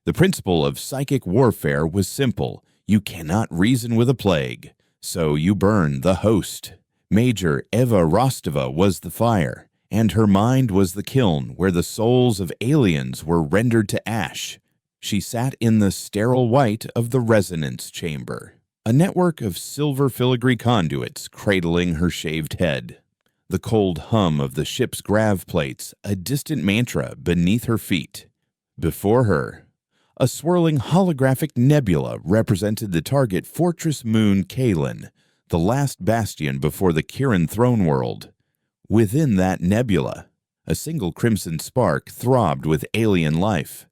The principle of psychic warfare was simple. You cannot reason with a plague, so you burn the host. Major Eva Rostova was the fire, and her mind was the kiln where the souls of aliens were rendered to ash. She sat in the sterile white of the resonance chamber, a network of silver filigree conduits cradling her shaved head. The cold hum of the ship's grav plates, a distant mantra beneath her feet. Before her, a swirling holographic nebula represented the target fortress moon Kalin, the last bastion before the Kirin throne world. Within that nebula, a single crimson spark throbbed with alien life.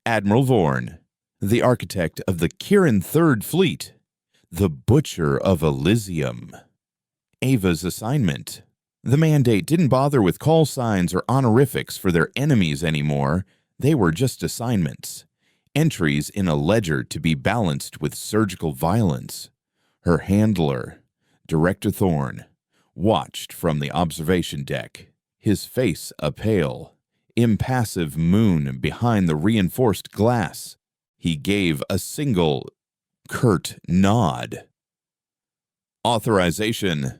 Admiral Vorn, the architect of the Kirin Third Fleet, the Butcher of Elysium. Ava's assignment. The mandate didn't bother with call signs or honorifics for their enemies anymore. They were just assignments. Entries in a ledger to be balanced with surgical violence. Her handler, Director Thorne, watched from the observation deck, his face a pale, impassive moon behind the reinforced glass. He gave a single, curt nod. Authorization.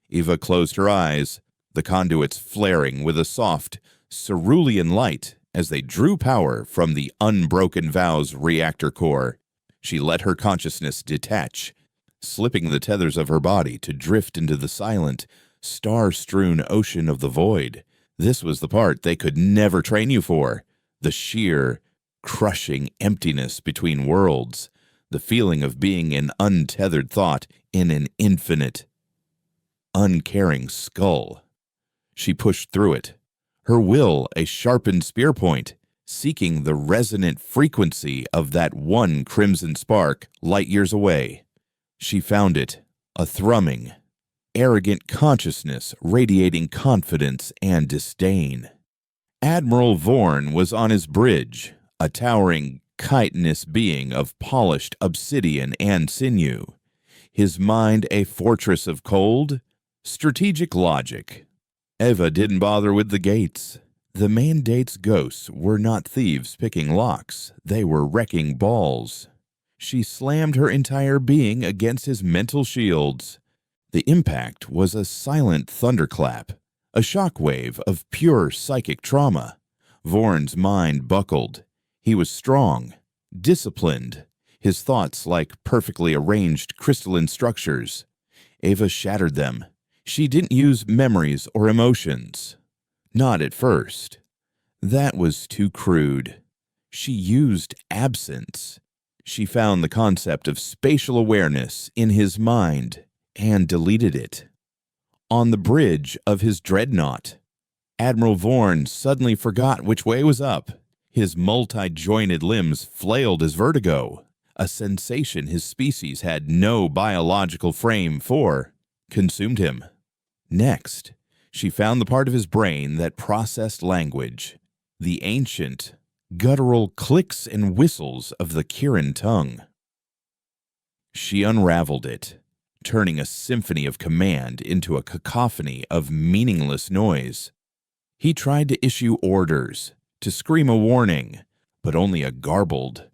Eva closed her eyes, the conduits flaring with a soft, cerulean light as they drew power from the Unbroken Vows reactor core. She let her consciousness detach, slipping the tethers of her body to drift into the silent, star-strewn ocean of the void. This was the part they could never train you for, the sheer, crushing emptiness between worlds, the feeling of being an untethered thought in an infinite, uncaring skull. She pushed through it, her will a sharpened spear point, seeking the resonant frequency of that one crimson spark light years away. She found it, a thrumming, arrogant consciousness radiating confidence and disdain. Admiral Vorn was on his bridge, a towering, chitinous being of polished obsidian and sinew, his mind a fortress of cold, strategic logic. Eva didn't bother with the gates. The mandate's ghosts were not thieves picking locks. They were wrecking balls. She slammed her entire being against his mental shields. The impact was a silent thunderclap, a shockwave of pure psychic trauma. Vorn's mind buckled. He was strong, disciplined, his thoughts like perfectly arranged crystalline structures. Eva shattered them. She didn't use memories or emotions. Not at first. That was too crude. She used absence. She found the concept of spatial awareness in his mind and deleted it. On the bridge of his dreadnought, Admiral Vorn suddenly forgot which way was up. His multi-jointed limbs flailed as vertigo, a sensation his species had no biological frame for, consumed him. Next, she found the part of his brain that processed language, the ancient, guttural clicks and whistles of the Kirin tongue. She unraveled it, turning a symphony of command into a cacophony of meaningless noise. He tried to issue orders, to scream a warning, but only a garbled,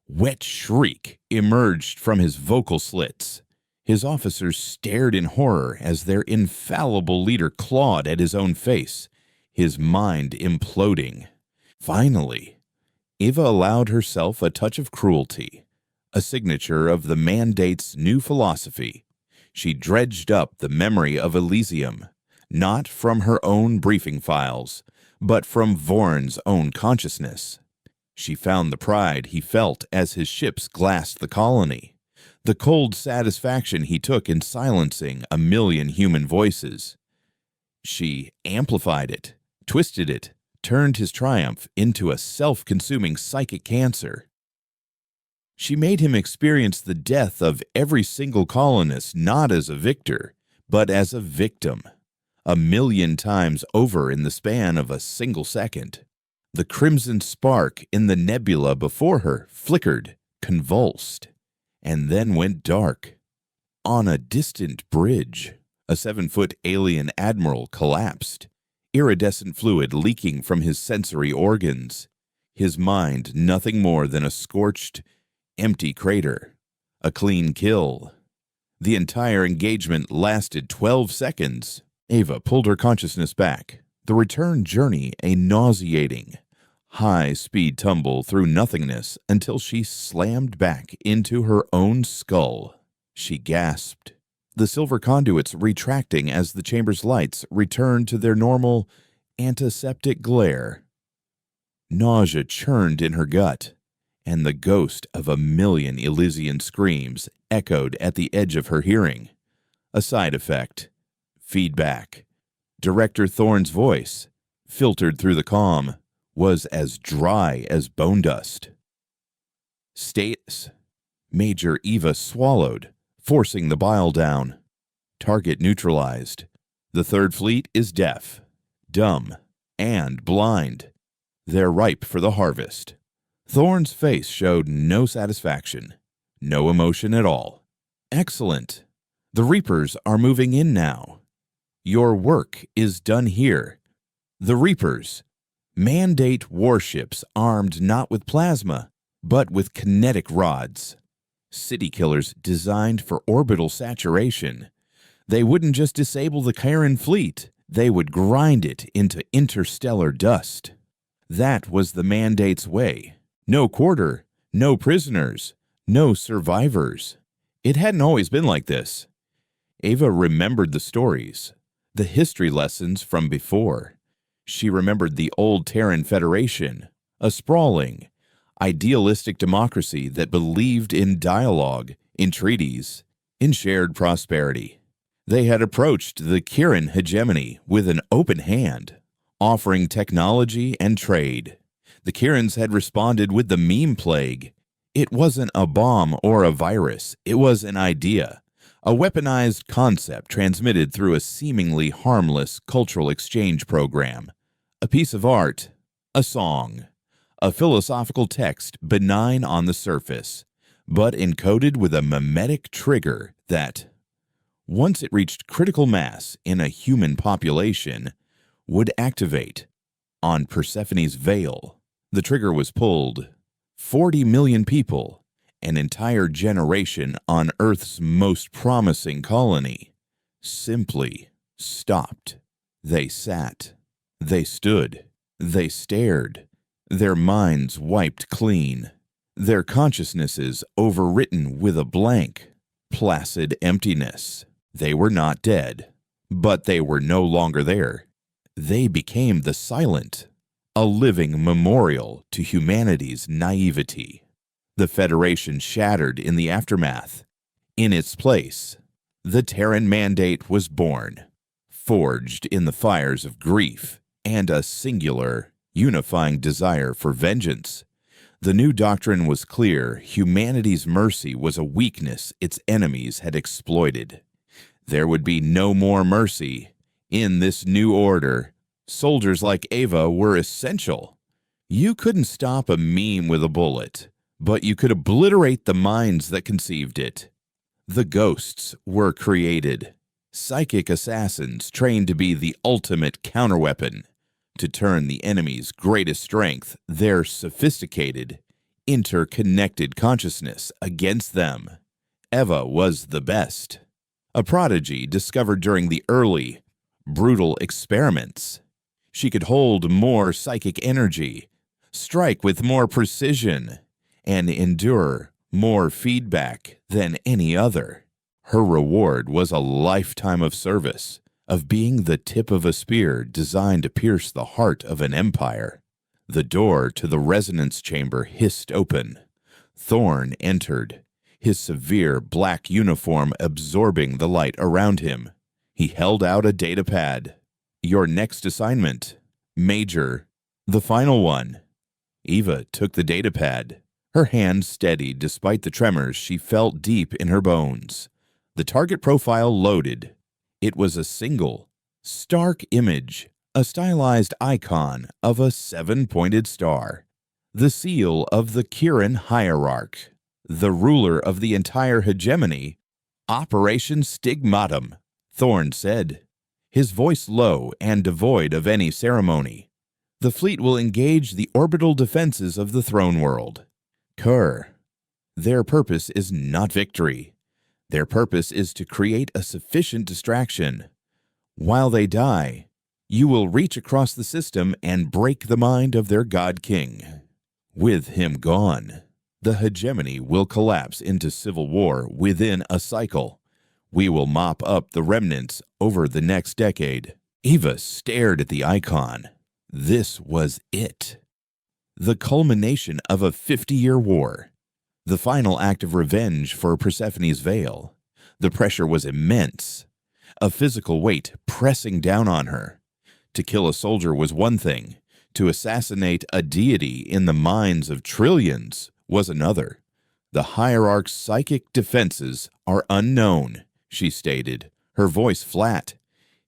wet shriek emerged from his vocal slits. His officers stared in horror as their infallible leader clawed at his own face, his mind imploding. Finally, Eva allowed herself a touch of cruelty, a signature of the mandate's new philosophy. She dredged up the memory of Elysium, not from her own briefing files, but from Vorn's own consciousness. She found the pride he felt as his ships glassed the colony, the cold satisfaction he took in silencing a million human voices. She amplified it, twisted it, turned his triumph into a self-consuming psychic cancer. She made him experience the death of every single colonist not as a victor, but as a victim, 1,000,000 times over in the span of a single second. The crimson spark in the nebula before her flickered, convulsed, and then went dark. On a distant bridge, a 7-foot alien admiral collapsed, iridescent fluid leaking from his sensory organs. his mind nothing more than a scorched, empty crater. A clean kill. The entire engagement lasted 12 seconds. Ava pulled her consciousness back, the return journey a nauseating, high-speed tumble through nothingness until she slammed back into her own skull. She gasped, the silver conduits retracting as the chamber's lights returned to their normal, antiseptic glare. Nausea churned in her gut, and the ghost of a million Elysian screams echoed at the edge of her hearing. A side effect. Feedback. Director Thorne's voice, filtered through the comm, was as dry as bone dust. Status. Major Eva swallowed, forcing the bile down. Target neutralized. The Third Fleet is deaf, dumb, and blind. They're ripe for the harvest. Thorne's face showed no satisfaction, no emotion at all. Excellent. The Reapers are moving in now. Your work is done here. The Reapers. Mandate warships armed not with plasma, but with kinetic rods. City killers designed for orbital saturation. They wouldn't just disable the Chiron fleet, they would grind it into interstellar dust. That was the Mandate's way. No quarter, no prisoners, no survivors. It hadn't always been like this. Ava remembered the stories, the history lessons from before. She remembered the old Terran Federation, a sprawling, idealistic democracy that believed in dialogue, in treaties, in shared prosperity. They had approached the Chiron hegemony with an open hand, offering technology and trade. The Chirons had responded with the meme plague. It wasn't a bomb or a virus, it was an idea, a weaponized concept transmitted through a seemingly harmless cultural exchange program. A piece of art, a song, a philosophical text benign on the surface, but encoded with a mimetic trigger that, once it reached critical mass in a human population, would activate on Persephone's veil. The trigger was pulled. 40 million people, an entire generation on Earth's most promising colony, simply stopped. They sat. They stood. They stared. Their minds wiped clean. Their consciousnesses overwritten with a blank, placid emptiness. They were not dead, but they were no longer there. They became the silent, a living memorial to humanity's naivety. The Federation shattered in the aftermath. In its place, the Terran Mandate was born, forged in the fires of grief and a singular, unifying desire for vengeance. The new doctrine was clear. Humanity's mercy was a weakness its enemies had exploited. There would be no more mercy. In this new order, soldiers like Ava were essential. You couldn't stop a meme with a bullet, but you could obliterate the minds that conceived it. The ghosts were created, psychic assassins trained to be the ultimate counterweapon, to turn the enemy's greatest strength, their sophisticated, interconnected consciousness, against them. Eva was the best. A prodigy discovered during the early, brutal experiments. She could hold more psychic energy, strike with more precision, and endure more feedback than any other. Her reward was a lifetime of service, of being the tip of a spear designed to pierce the heart of an empire. The door to the resonance chamber hissed open. Thorne entered, his severe black uniform absorbing the light around him. He held out a datapad. Your next assignment, Major, the final one. Eva took the datapad, her hand steady despite the tremors she felt deep in her bones. The target profile loaded. It was a single, stark image, a stylized icon of a 7-pointed star, the seal of the Chiron hierarch, the ruler of the entire hegemony. Operation Stigmatum, Thorne said, his voice low and devoid of any ceremony. The fleet will engage the orbital defenses of the throne world. Kerr. Their purpose is not victory. Their purpose is to create a sufficient distraction. While they die, you will reach across the system and break the mind of their god king. With him gone, the hegemony will collapse into civil war within a cycle. We will mop up the remnants over the next decade. Eva stared at the icon. This was it. The culmination of a 50-year war. The final act of revenge for Persephone's veil. The pressure was immense. A physical weight pressing down on her. To kill a soldier was one thing. To assassinate a deity in the minds of trillions was another. The hierarch's psychic defenses are unknown, she stated, her voice flat.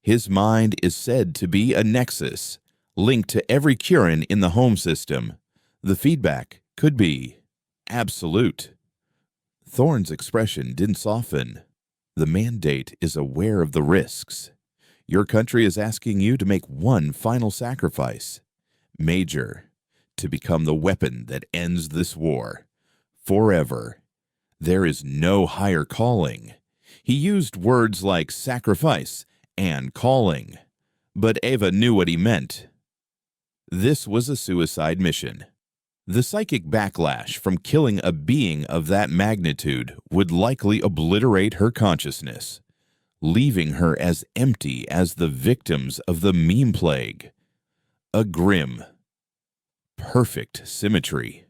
His mind is said to be a nexus, linked to every Kirin in the home system. The feedback could be absolute. Thorn's expression didn't soften. The mandate is aware of the risks. Your country is asking you to make one final sacrifice. Major, to become the weapon that ends this war. Forever. There is no higher calling. He used words like sacrifice and calling, but Eva knew what he meant. This was a suicide mission. The psychic backlash from killing a being of that magnitude would likely obliterate her consciousness, leaving her as empty as the victims of the meme plague. A grim, perfect symmetry.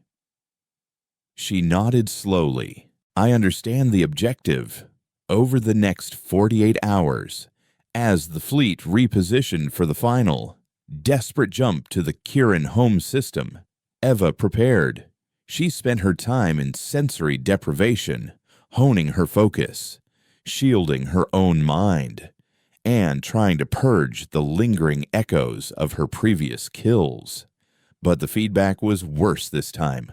She nodded slowly. I understand the objective. Over the next 48 hours, as the fleet repositioned for the final, desperate jump to the Kirin home system, Eva prepared. She spent her time in sensory deprivation, honing her focus, shielding her own mind, and trying to purge the lingering echoes of her previous kills. But the feedback was worse this time,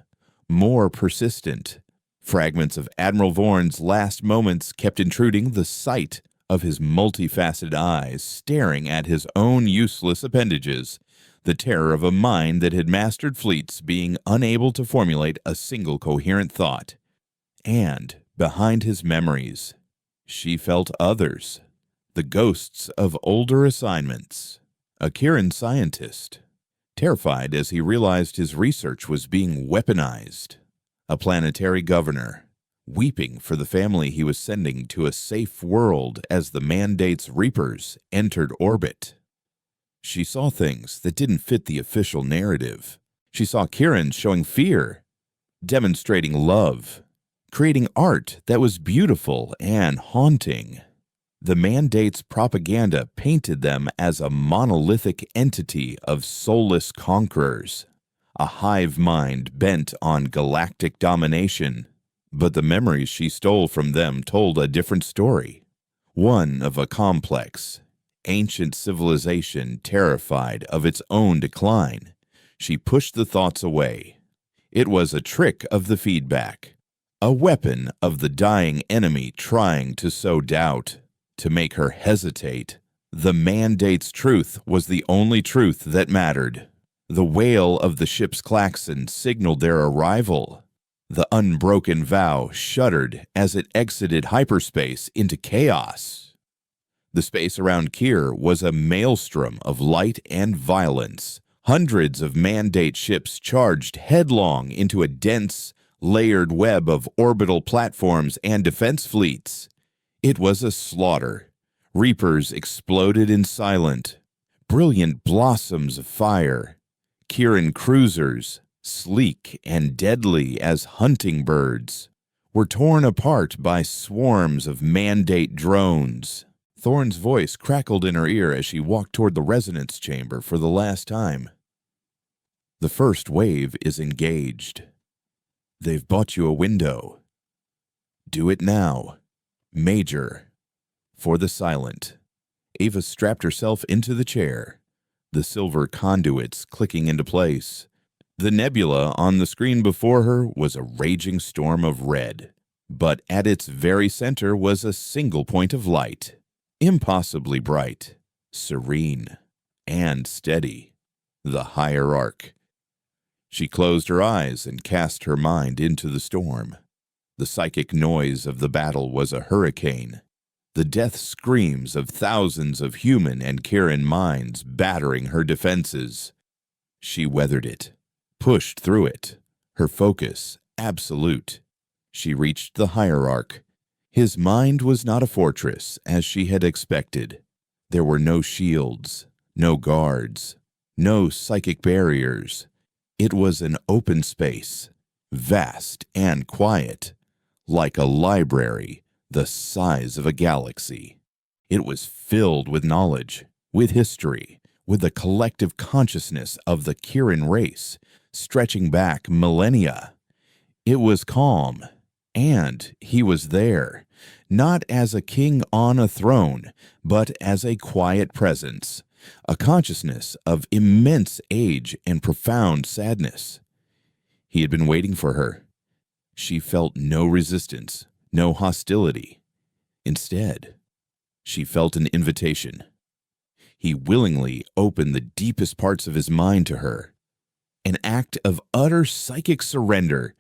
more persistent. Fragments of Admiral Vorn's last moments kept intruding the sight of his multifaceted eyes staring at his own useless appendages, the terror of a mind that had mastered fleets being unable to formulate a single coherent thought. And, behind his memories, she felt others, the ghosts of older assignments. A Kirin scientist, terrified as he realized his research was being weaponized. A planetary governor, weeping for the family he was sending to a safe world as the mandate's reapers entered orbit. She saw things that didn't fit the official narrative. She saw Kirin showing fear, demonstrating love, creating art that was beautiful and haunting. The mandate's propaganda painted them as a monolithic entity of soulless conquerors, a hive mind bent on galactic domination. But the memories she stole from them told a different story, one of a complex, ancient civilization terrified of its own decline. She pushed the thoughts away. It was a trick of the feedback, a weapon of the dying enemy trying to sow doubt, to make her hesitate. The mandate's truth was the only truth that mattered. The wail of the ship's klaxon signaled their arrival. The unbroken vow shuddered as it exited hyperspace into chaos. The space around Kier was a maelstrom of light and violence. Hundreds of mandate ships charged headlong into a dense, layered web of orbital platforms and defense fleets. It was a slaughter. Reapers exploded in silent, brilliant blossoms of fire. Kirin cruisers, sleek and deadly as hunting birds, were torn apart by swarms of mandate drones. Thorn's voice crackled in her ear as she walked toward the resonance chamber for the last time. The first wave is engaged. They've bought you a window. Do it now. Major. For the silent. Eva strapped herself into the chair, the silver conduits clicking into place. The nebula on the screen before her was a raging storm of red, but at its very center was a single point of light, impossibly bright, serene, and steady. The hierarch. She closed her eyes and cast her mind into the storm. The psychic noise of the battle was a hurricane, the death screams of thousands of human and Kirin minds battering her defenses. She weathered it, pushed through it, her focus absolute. She reached the hierarch. His mind was not a fortress, as she had expected. There were no shields, no guards, no psychic barriers. It was an open space, vast and quiet, like a library the size of a galaxy. It was filled with knowledge, with history, with the collective consciousness of the Kirin race, stretching back millennia. It was calm, and he was there, not as a king on a throne, but as a quiet presence, a consciousness of immense age and profound sadness. He had been waiting for her. She felt no resistance, no hostility. Instead, she felt an invitation. He willingly opened the deepest parts of his mind to her. An act of utter psychic surrender.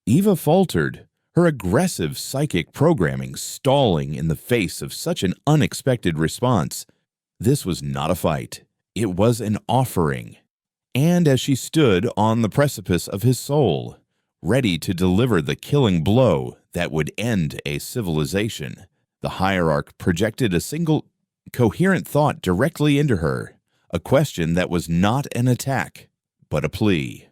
Eva faltered, her aggressive psychic programming stalling in the face of such an unexpected response. This was not a fight. It was an offering. And as she stood on the precipice of his soul, ready to deliver the killing blow that would end a civilization, the hierarch projected a single, coherent thought directly into her, a question that was not an attack, but a plea.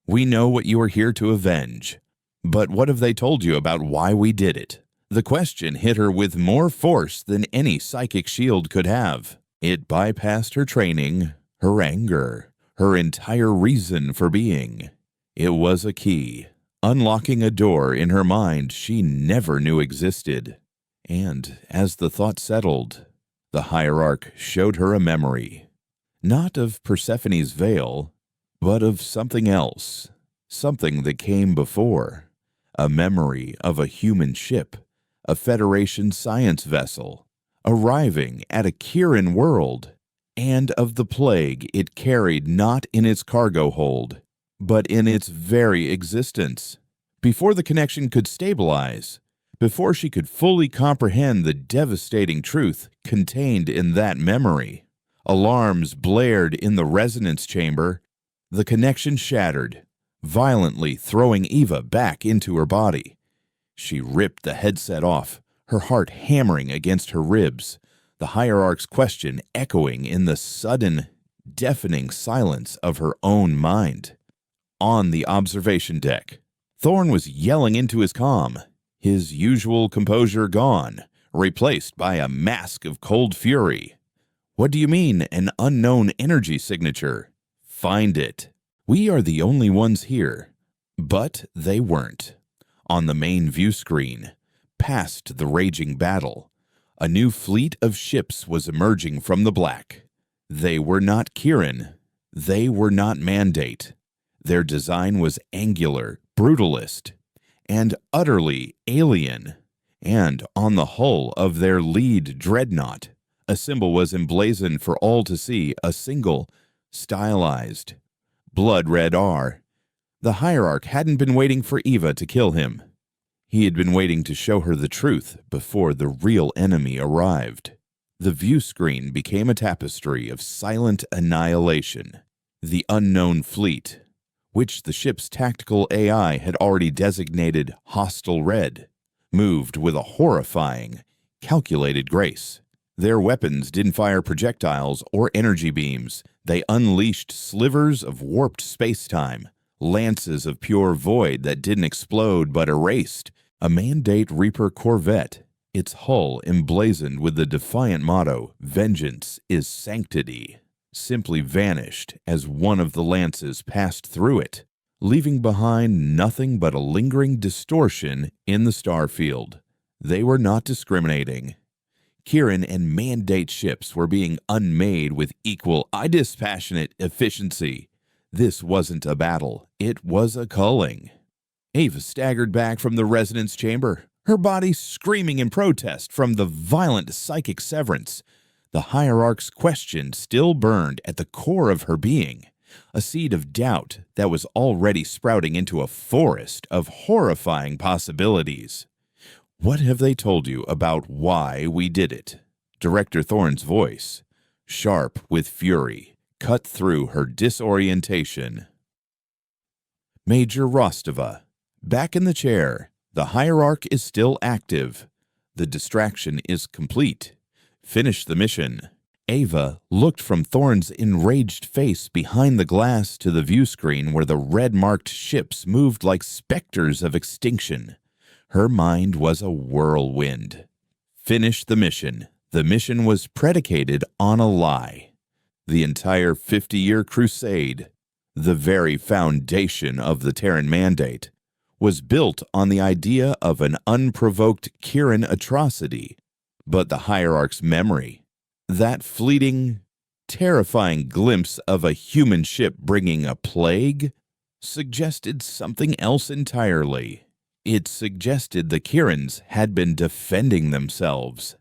We know what you are here to avenge, but what have they told you about why we did it? The question hit her with more force than any psychic shield could have. It bypassed her training, her anger, her entire reason for being. It was a key, unlocking a door in her mind she never knew existed. And as the thought settled, the hierarch showed her a memory, not of Persephone's veil, but of something else, something that came before, a memory of a human ship, a Federation science vessel, arriving at a Kirin world, and of the plague it carried not in its cargo hold, but in its very existence. Before the connection could stabilize, before she could fully comprehend the devastating truth contained in that memory, alarms blared in the resonance chamber. The connection shattered, violently throwing Eva back into her body. She ripped the headset off, her heart hammering against her ribs, the hierarch's question echoing in the sudden, deafening silence of her own mind. On the observation deck, Thorn was yelling into his comm, his usual composure gone, replaced by a mask of cold fury. What do you mean, an unknown energy signature? Find it. We are the only ones here. But they weren't. On the main view screen, past the raging battle, a new fleet of ships was emerging from the black. They were not Kirin. They were not Mandate. Their design was angular, brutalist, and utterly alien. And on the hull of their lead dreadnought, a symbol was emblazoned for all to see, a single, stylized, blood-red R. The hierarch hadn't been waiting for Eva to kill him. He had been waiting to show her the truth before the real enemy arrived. The view screen became a tapestry of silent annihilation. The unknown fleet, which the ship's tactical AI had already designated Hostile Red, moved with a horrifying, calculated grace. Their weapons didn't fire projectiles or energy beams. They unleashed slivers of warped space-time, lances of pure void that didn't explode but erased. A Mandate Reaper corvette, its hull emblazoned with the defiant motto, "Vengeance is Sanctity," simply vanished as one of the lances passed through it, leaving behind nothing but a lingering distortion in the star field. They were not discriminating. Kirin and Mandate ships were being unmade with equal, dispassionate efficiency. This wasn't a battle. It was a culling. Ava staggered back from the resonance chamber, her body screaming in protest from the violent psychic severance. The hierarch's question still burned at the core of her being. a seed of doubt that was already sprouting into a forest of horrifying possibilities. "What have they told you about why we did it?" Director Thorne's voice, sharp with fury, cut through her disorientation. Major Rostova, back in the chair. The hierarch is still active. The distraction is complete. Finish the mission. Ava looked from Thorne's enraged face behind the glass to the view screen where the red-marked ships moved like specters of extinction. Her mind was a whirlwind. Finish the mission. The mission was predicated on a lie. The entire 50-year crusade, the very foundation of the Terran Mandate, was built on the idea of an unprovoked Kirin atrocity. But the hierarch's memory, that fleeting, terrifying glimpse of a human ship bringing a plague, suggested something else entirely. It suggested the Kirins had been defending themselves.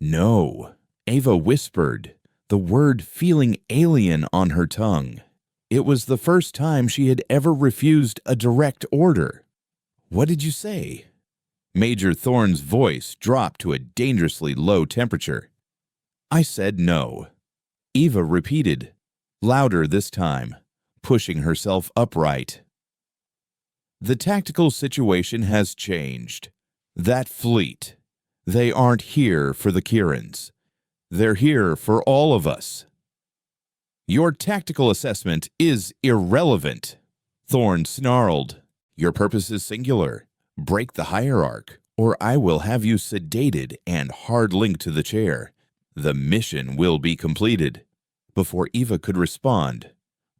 "No," Ava whispered, the word feeling alien on her tongue. It was the first time she had ever refused a direct order. "What did you say?" Major Thorne's voice dropped to a dangerously low temperature. "I said no." Eva repeated, louder this time, pushing herself upright. "The tactical situation has changed. That fleet, they aren't here for the Kirins. They're here for all of us." "Your tactical assessment is irrelevant," Thorne snarled. "Your purpose is singular. Break the hierarch, or I will have you sedated and hard-linked to the chair. The mission will be completed." Before Eva could respond,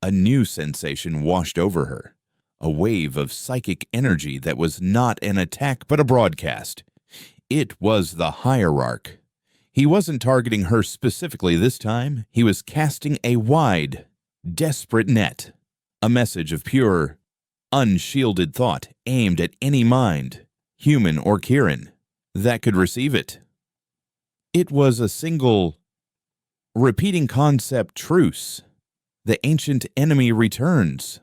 a new sensation washed over her. A wave of psychic energy that was not an attack but a broadcast. It was the hierarch. He wasn't targeting her specifically this time. He was casting a wide, desperate net. A message of pure, unshielded thought aimed at any mind, human or Kirin, that could receive it. It was a single, repeating concept truce. The ancient enemy returns.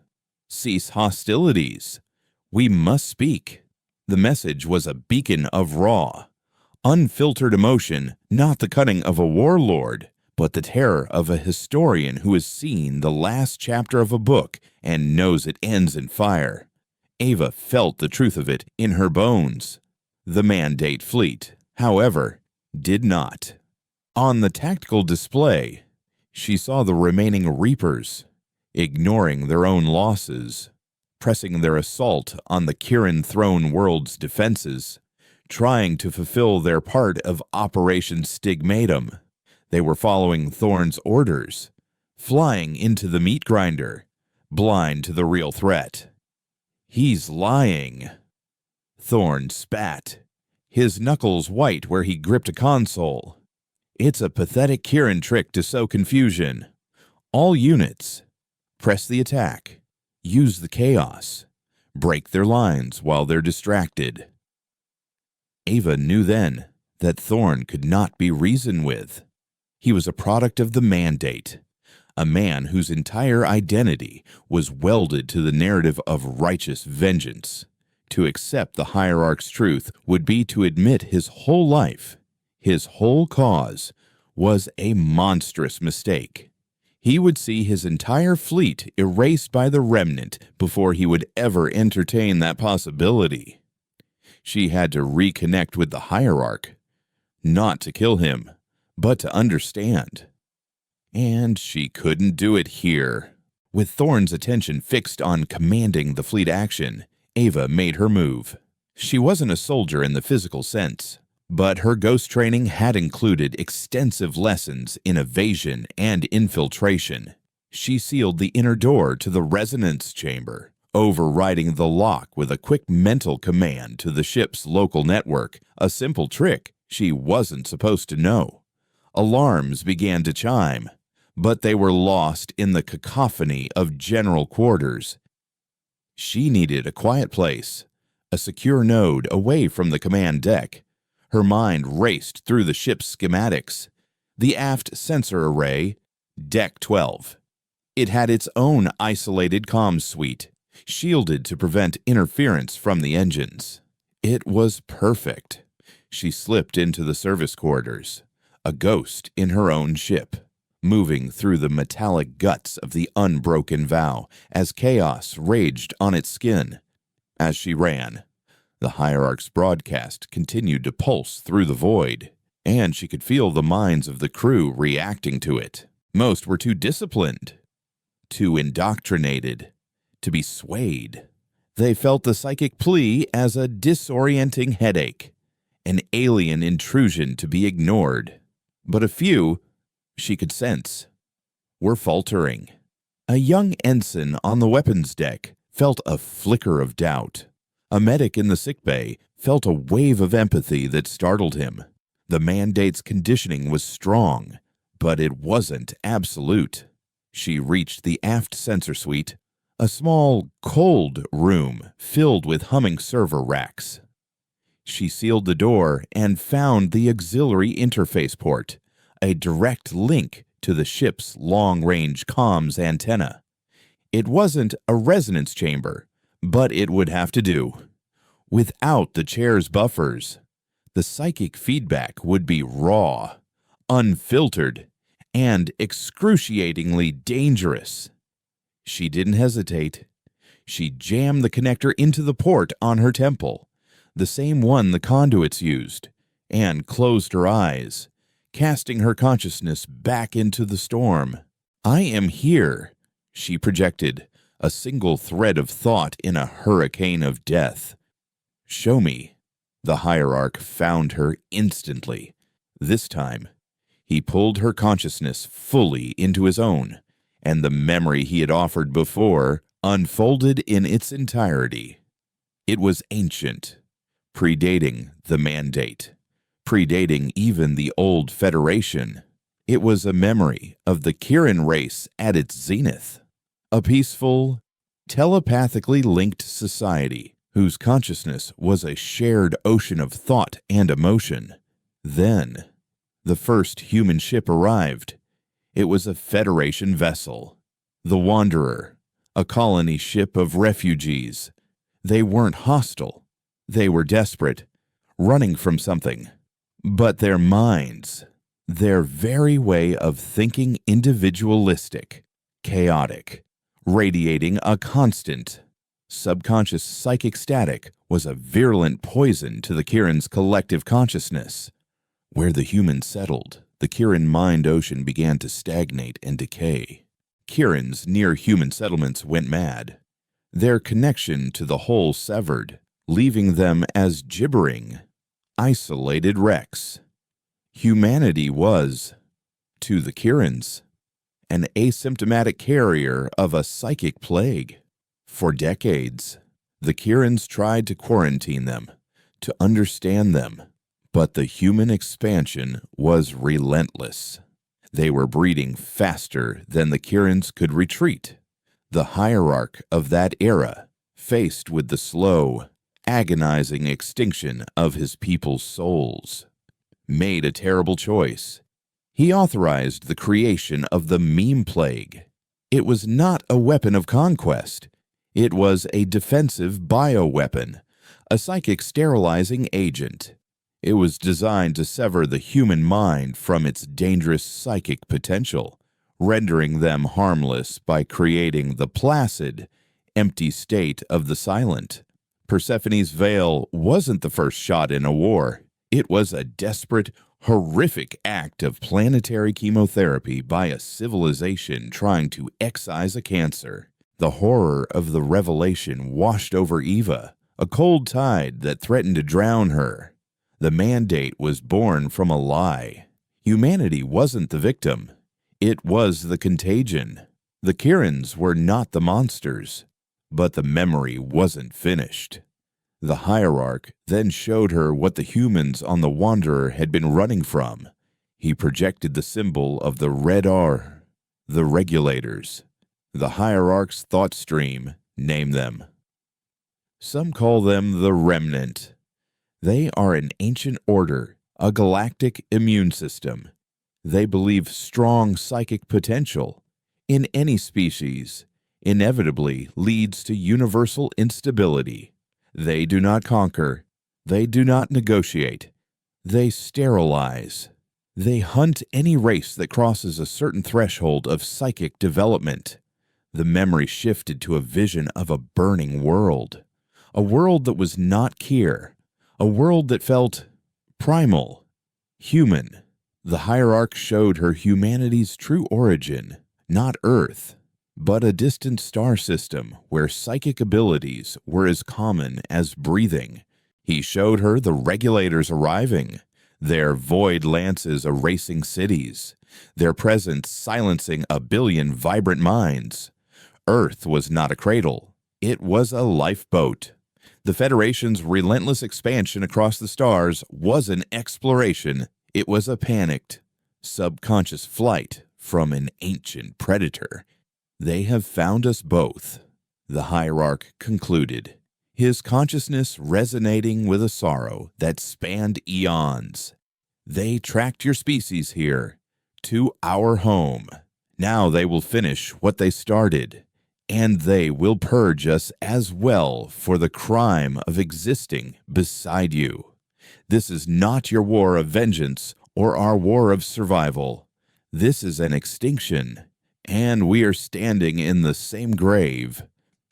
Cease hostilities. We must speak. The message was a beacon of raw, unfiltered emotion, not the cunning of a warlord, but the terror of a historian who has seen the last chapter of a book and knows it ends in fire. Ava felt the truth of it in her bones. The Mandate fleet, however, did not. On the tactical display, she saw the remaining Reapers, ignoring their own losses, pressing their assault on the Kirin throne world's defenses, trying to fulfill their part of Operation Stigmatum. They were following Thorne's orders, flying into the meat grinder, blind to the real threat. "He's lying." Thorne spat, his knuckles white where he gripped a console. "It's a pathetic Kirin trick to sow confusion. All units, press the attack, use the chaos, break their lines while they're distracted." Ava knew then that Thorne could not be reasoned with. He was a product of the Mandate, a man whose entire identity was welded to the narrative of righteous vengeance. To accept the hierarch's truth would be to admit his whole life, his whole cause, was a monstrous mistake. He would see his entire fleet erased by the remnant before he would ever entertain that possibility. She had to reconnect with the hierarch, not to kill him, but to understand. And she couldn't do it here. With Thorne's attention fixed on commanding the fleet action, Ava made her move. She wasn't a soldier in the physical sense, but her ghost training had included extensive lessons in evasion and infiltration. She sealed the inner door to the resonance chamber, overriding the lock with a quick mental command to the ship's local network, a simple trick she wasn't supposed to know. Alarms began to chime, but they were lost in the cacophony of general quarters. She needed a quiet place, a secure node away from the command deck. Her mind raced through the ship's schematics. The aft sensor array, Deck 12. It had its own isolated comms suite, shielded to prevent interference from the engines. It was perfect. She slipped into the service quarters, a ghost in her own ship, moving through the metallic guts of the unbroken vow as chaos raged on its skin. As she ran, the Hierarch's broadcast continued to pulse through the void, and she could feel the minds of the crew reacting to it. Most were too disciplined, too indoctrinated, to be swayed. They felt the psychic plea as a disorienting headache, an alien intrusion to be ignored. But a few, she could sense, were faltering. A young ensign on the weapons deck felt a flicker of doubt. A medic in the sickbay felt a wave of empathy that startled him. The mandate's conditioning was strong, but it wasn't absolute. She reached the aft sensor suite, a small, cold room filled with humming server racks. She sealed the door and found the auxiliary interface port, a direct link to the ship's long-range comms antenna. It wasn't a resonance chamber, but it would have to do. Without the chair's buffers, the psychic feedback would be raw, unfiltered, and excruciatingly dangerous. She didn't hesitate. She jammed the connector into the port on her temple, the same one the conduits used, and closed her eyes, casting her consciousness back into the storm. "I am here," she projected, a single thread of thought in a hurricane of death. "Show me." The Hierarch found her instantly. This time, he pulled her consciousness fully into his own, and the memory he had offered before unfolded in its entirety. It was ancient, predating the Mandate, predating even the old Federation. It was a memory of the Kirin race at its zenith, a peaceful, telepathically linked society whose consciousness was a shared ocean of thought and emotion. Then, the first human ship arrived. It was a Federation vessel, the Wanderer, a colony ship of refugees. They weren't hostile. They were desperate, running from something. But their minds, their very way of thinking individualistic, chaotic, radiating a constant, subconscious psychic static, was a virulent poison to the Kirin's collective consciousness. Where the humans settled, the Kirin mind ocean began to stagnate and decay. Kirin's near-human settlements went mad, their connection to the whole severed, leaving them as gibbering, isolated wrecks. Humanity was, to the Kirins, an asymptomatic carrier of a psychic plague. For decades, the Kirins tried to quarantine them, to understand them, but the human expansion was relentless. They were breeding faster than the Kirins could retreat. The hierarch of that era, faced with the slow, agonizing extinction of his people's souls, made a terrible choice. He authorized the creation of the meme plague. It was not a weapon of conquest. It was a defensive bioweapon, a psychic sterilizing agent. It was designed to sever the human mind from its dangerous psychic potential, rendering them harmless by creating the placid, empty state of the silent. Persephone's veil wasn't the first shot in a war. It was a desperate, horrific act of planetary chemotherapy by a civilization trying to excise a cancer. The horror of the revelation washed over Eva, a cold tide that threatened to drown her. The Mandate was born from a lie. Humanity wasn't the victim. It was the contagion. The Kirins were not the monsters. But the memory wasn't finished. The hierarch then showed her what the humans on the Wanderer had been running from. He projected the symbol of the red R, the regulators. The hierarch's thought stream named them. Some call them the Remnant. They are an ancient order, a galactic immune system. They believe strong psychic potential, in any species inevitably leads to universal instability. They do not conquer. They do not negotiate. They sterilize. They hunt any race that crosses a certain threshold of psychic development. The memory shifted to a vision of a burning world, a world that was not Kier, a world that felt primal, human. The hierarch showed her humanity's true origin, not Earth, but a distant star system where psychic abilities were as common as breathing. He showed her the regulators arriving, their void lances erasing cities, their presence silencing a billion vibrant minds. Earth was not a cradle. It was a lifeboat. The Federation's relentless expansion across the stars was an exploration. It was a panicked, subconscious flight from an ancient predator. They have found us both, the hierarch concluded, his consciousness resonating with a sorrow that spanned eons. They tracked your species here, to our home. Now they will finish what they started, and they will purge us as well for the crime of existing beside you. This is not your war of vengeance or our war of survival. This is an extinction, and we are standing in the same grave.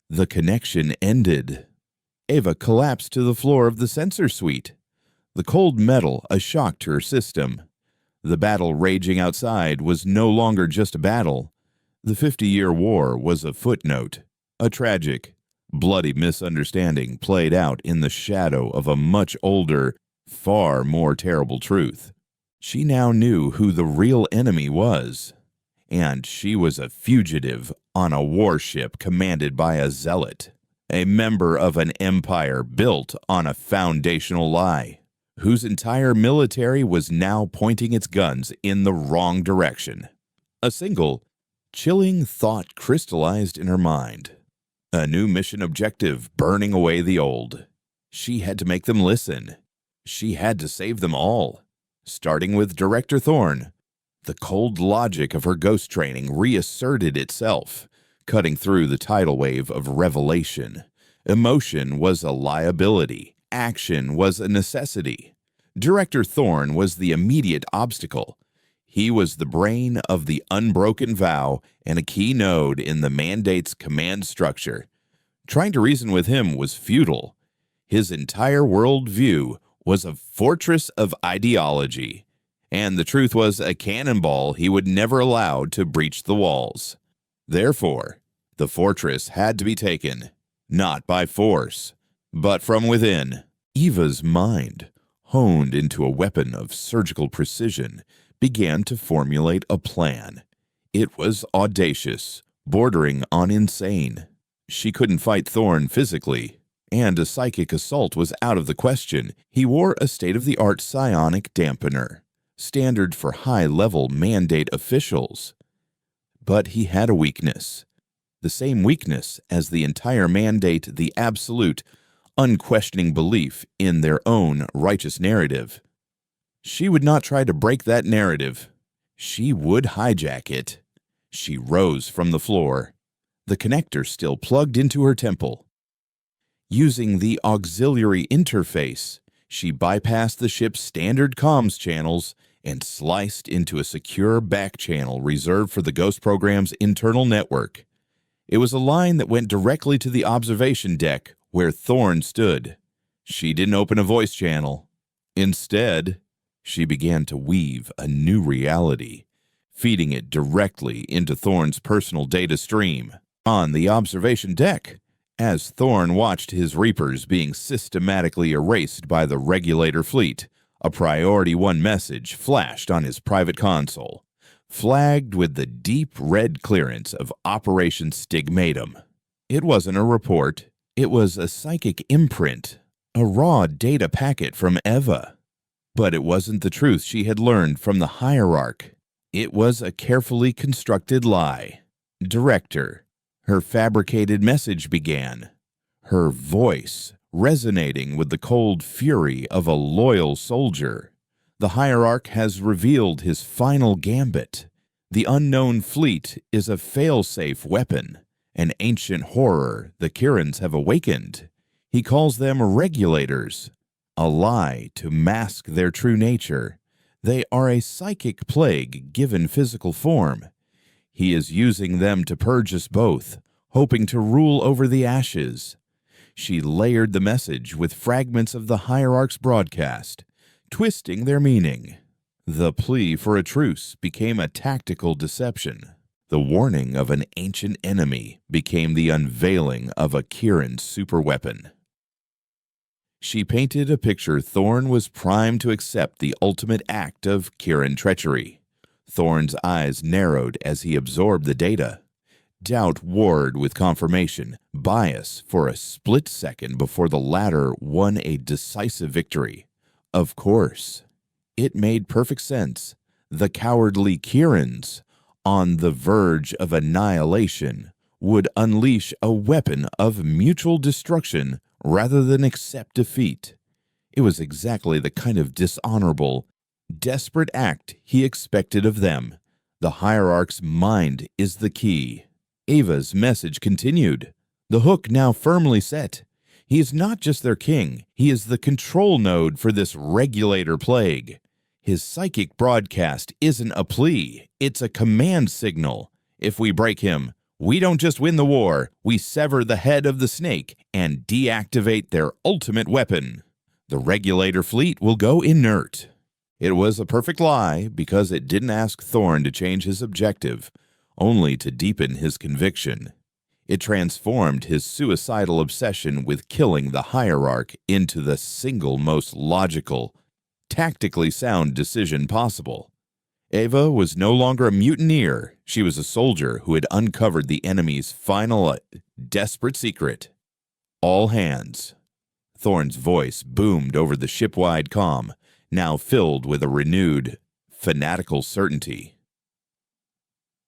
The connection ended. Ava collapsed to the floor of the sensor suite, the cold metal a shock to her system. The battle raging outside was no longer just a battle. The 50-year war was a footnote, a tragic, bloody misunderstanding played out in the shadow of a much older, far more terrible truth. She now knew who the real enemy was, and she was a fugitive on a warship commanded by a zealot, a member of an empire built on a foundational lie, whose entire military was now pointing its guns in the wrong direction. A single, chilling thought crystallized in her mind. A new mission objective burning away the old. She had to make them listen. She had to save them all. Starting with Director Thorne, the cold logic of her ghost training reasserted itself, cutting through the tidal wave of revelation. Emotion was a liability. Action was a necessity. Director Thorne was the immediate obstacle. He was the brain of the unbroken vow and a key node in the mandate's command structure. Trying to reason with him was futile. His entire worldview was a fortress of ideology, and the truth was a cannonball he would never allow to breach the walls. Therefore, the fortress had to be taken, not by force, but from within. Eva's mind, honed into a weapon of surgical precision, began to formulate a plan. It was audacious, bordering on insane. She couldn't fight Thorne physically, and a psychic assault was out of the question. He wore a state-of-the-art psionic dampener, standard for high-level mandate officials. But he had a weakness, the same weakness as the entire mandate, the absolute, unquestioning belief in their own righteous narrative. She would not try to break that narrative. She would hijack it. She rose from the floor, the connector still plugged into her temple. Using the auxiliary interface, she bypassed the ship's standard comms channels and sliced into a secure back channel reserved for the Ghost program's internal network. It was a line that went directly to the observation deck where Thorne stood. She didn't open a voice channel. Instead, she began to weave a new reality, feeding it directly into Thorne's personal data stream. On the observation deck, as Thorne watched his Reapers being systematically erased by the regulator fleet, a Priority 1 message flashed on his private console, flagged with the deep red clearance of Operation Stigmatum. It wasn't a report. It was a psychic imprint, a raw data packet from Eva. But it wasn't the truth she had learned from the hierarch. It was a carefully constructed lie. Director. Her fabricated message began, her voice resonating with the cold fury of a loyal soldier. The hierarch has revealed his final gambit. The unknown fleet is a fail-safe weapon, an ancient horror the Kirans have awakened. He calls them regulators, a lie to mask their true nature. They are a psychic plague given physical form. He is using them to purge us both, hoping to rule over the ashes. She layered the message with fragments of the Hierarch's broadcast, twisting their meaning. The plea for a truce became a tactical deception. The warning of an ancient enemy became the unveiling of a Kiran superweapon. She painted a picture Thorn was primed to accept the ultimate act of Kiran treachery. Thorn's eyes narrowed as he absorbed the data. Doubt warred with confirmation, bias for a split second before the latter won a decisive victory. Of course. It made perfect sense. The cowardly Kirans, on the verge of annihilation, would unleash a weapon of mutual destruction rather than accept defeat. It was exactly the kind of dishonorable, desperate act he expected of them. The Hierarch's mind is the key. Ava's message continued, the hook now firmly set. He is not just their king, he is the control node for this regulator plague. His psychic broadcast isn't a plea, it's a command signal. If we break him, we don't just win the war, we sever the head of the snake and deactivate their ultimate weapon. The regulator fleet will go inert. It was a perfect lie because it didn't ask Thorn to change his objective, only to deepen his conviction. It transformed his suicidal obsession with killing the Hierarch into the single most logical, tactically sound decision possible. Ava was no longer a mutineer. She was a soldier who had uncovered the enemy's final, desperate secret. All hands. Thorn's voice boomed over the ship-wide comm, now filled with a renewed, fanatical certainty.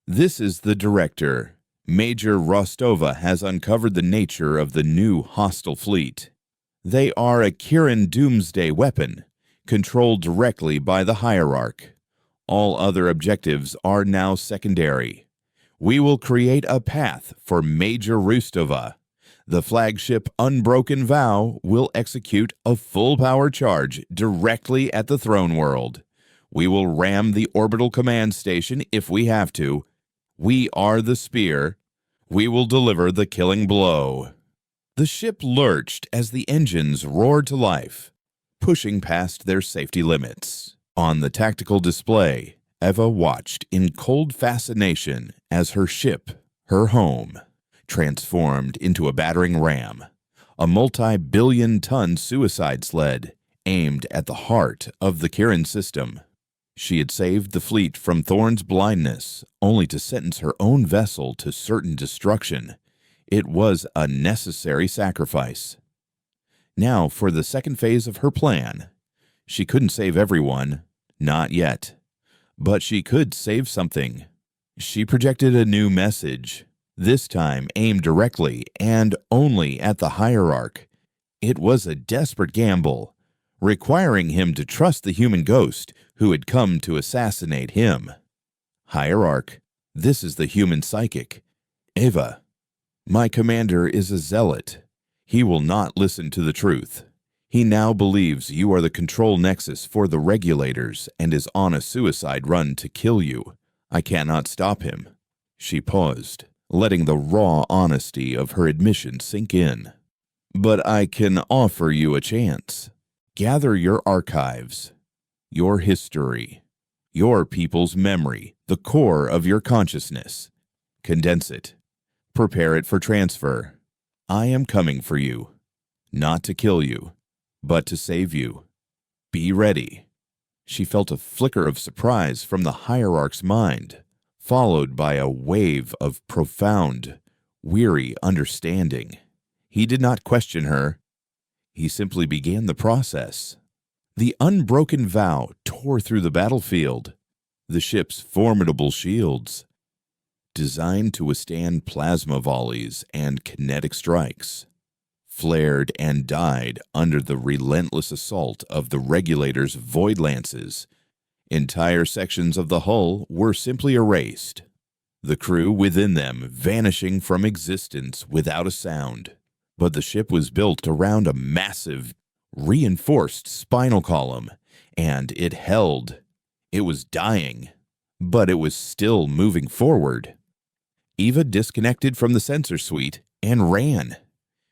This is the director. Major Rostova has uncovered the nature of the new hostile fleet. They are a Kiran doomsday weapon, controlled directly by the Hierarch. All other objectives are now secondary. We will create a path for Major Rostova. The flagship Unbroken Vow will execute a full-power charge directly at the throne world. We will ram the orbital command station if we have to. We are the spear. We will deliver the killing blow. The ship lurched as the engines roared to life, pushing past their safety limits. On the tactical display, Eva watched in cold fascination as her ship, her home, transformed into a battering ram, a multi-billion-ton suicide sled aimed at the heart of the Kiran system. She had saved the fleet from Thorn's blindness, only to sentence her own vessel to certain destruction. It was a necessary sacrifice. Now for the second phase of her plan. She couldn't save everyone, not yet. But she could save something. She projected a new message, this time aimed directly and only at the Hierarch. It was a desperate gamble, requiring him to trust the human ghost who had come to assassinate him. Hierarch, this is the human psychic. Eva, my commander is a zealot. He will not listen to the truth. He now believes you are the control nexus for the regulators and is on a suicide run to kill you. I cannot stop him. She paused, letting the raw honesty of her admission sink in. But I can offer you a chance. Gather your archives, your history, your people's memory, the core of your consciousness. Condense it. Prepare it for transfer. I am coming for you, not to kill you, but to save you. Be ready. She felt a flicker of surprise from the Hierarch's mind, followed by a wave of profound, weary understanding. He did not question her. He simply began the process. The Unbroken Vow tore through the battlefield. The ship's formidable shields, designed to withstand plasma volleys and kinetic strikes, flared and died under the relentless assault of the regulators' void lances. Entire sections of the hull were simply erased, the crew within them vanishing from existence without a sound. But the ship was built around a massive, reinforced spinal column, and it held. It was dying, but it was still moving forward. Eva disconnected from the sensor suite and ran,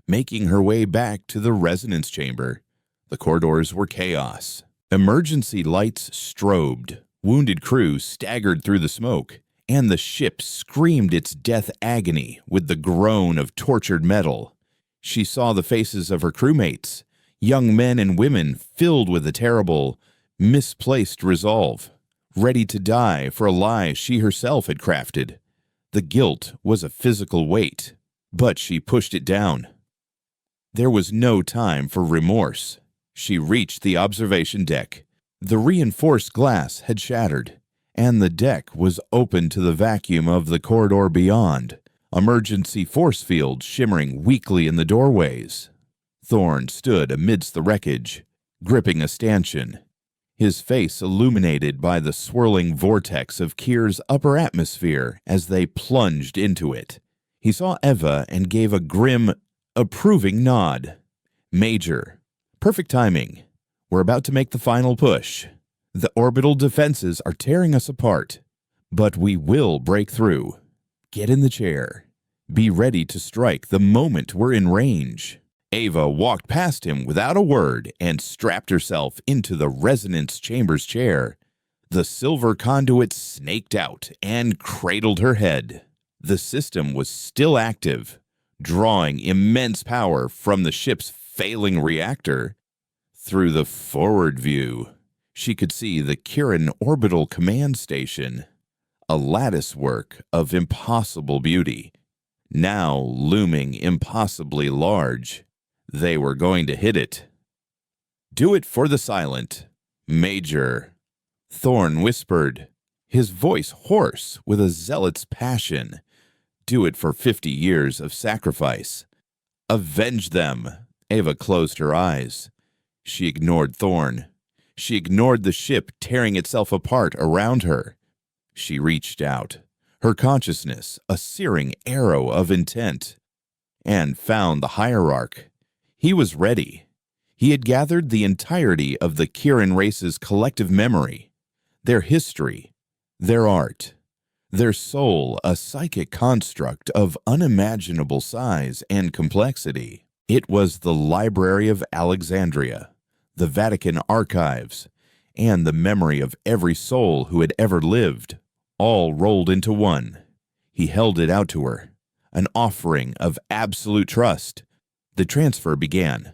making her way back to the resonance chamber. The corridors were chaos. Emergency lights strobed, wounded crew staggered through the smoke, and the ship screamed its death agony with the groan of tortured metal. She saw the faces of her crewmates, young men and women filled with a terrible, misplaced resolve, ready to die for a lie she herself had crafted. The guilt was a physical weight, but she pushed it down. There was no time for remorse. She reached the observation deck. The reinforced glass had shattered, and the deck was open to the vacuum of the corridor beyond, emergency force fields shimmering weakly in the doorways. Thorn stood amidst the wreckage, gripping a stanchion, his face illuminated by the swirling vortex of Kyr's upper atmosphere as they plunged into it. He saw Eva and gave a grim, approving nod. "Major, perfect timing. We're about to make the final push. The orbital defenses are tearing us apart, but we will break through. Get in the chair. Be ready to strike the moment we're in range." Ava walked past him without a word and strapped herself into the resonance chamber's chair. The silver conduit snaked out and cradled her head. The system was still active, drawing immense power from the ship's failing reactor. Through the forward view, she could see the Kirin Orbital Command Station, a latticework of impossible beauty, now looming impossibly large. They were going to hit it. "Do it for the silent, Major," Thorn whispered, his voice hoarse with a zealot's passion. "Do it for 50 years of sacrifice. Avenge them." Ava closed her eyes. She ignored Thorn. She ignored the ship tearing itself apart around her. She reached out, her consciousness a searing arrow of intent, and found the hierarch. He was ready. He had gathered the entirety of the Kirin race's collective memory, their history, their art, their soul, a psychic construct of unimaginable size and complexity. It was the Library of Alexandria, the Vatican archives, and the memory of every soul who had ever lived, all rolled into one. He held it out to her, an offering of absolute trust. The transfer began.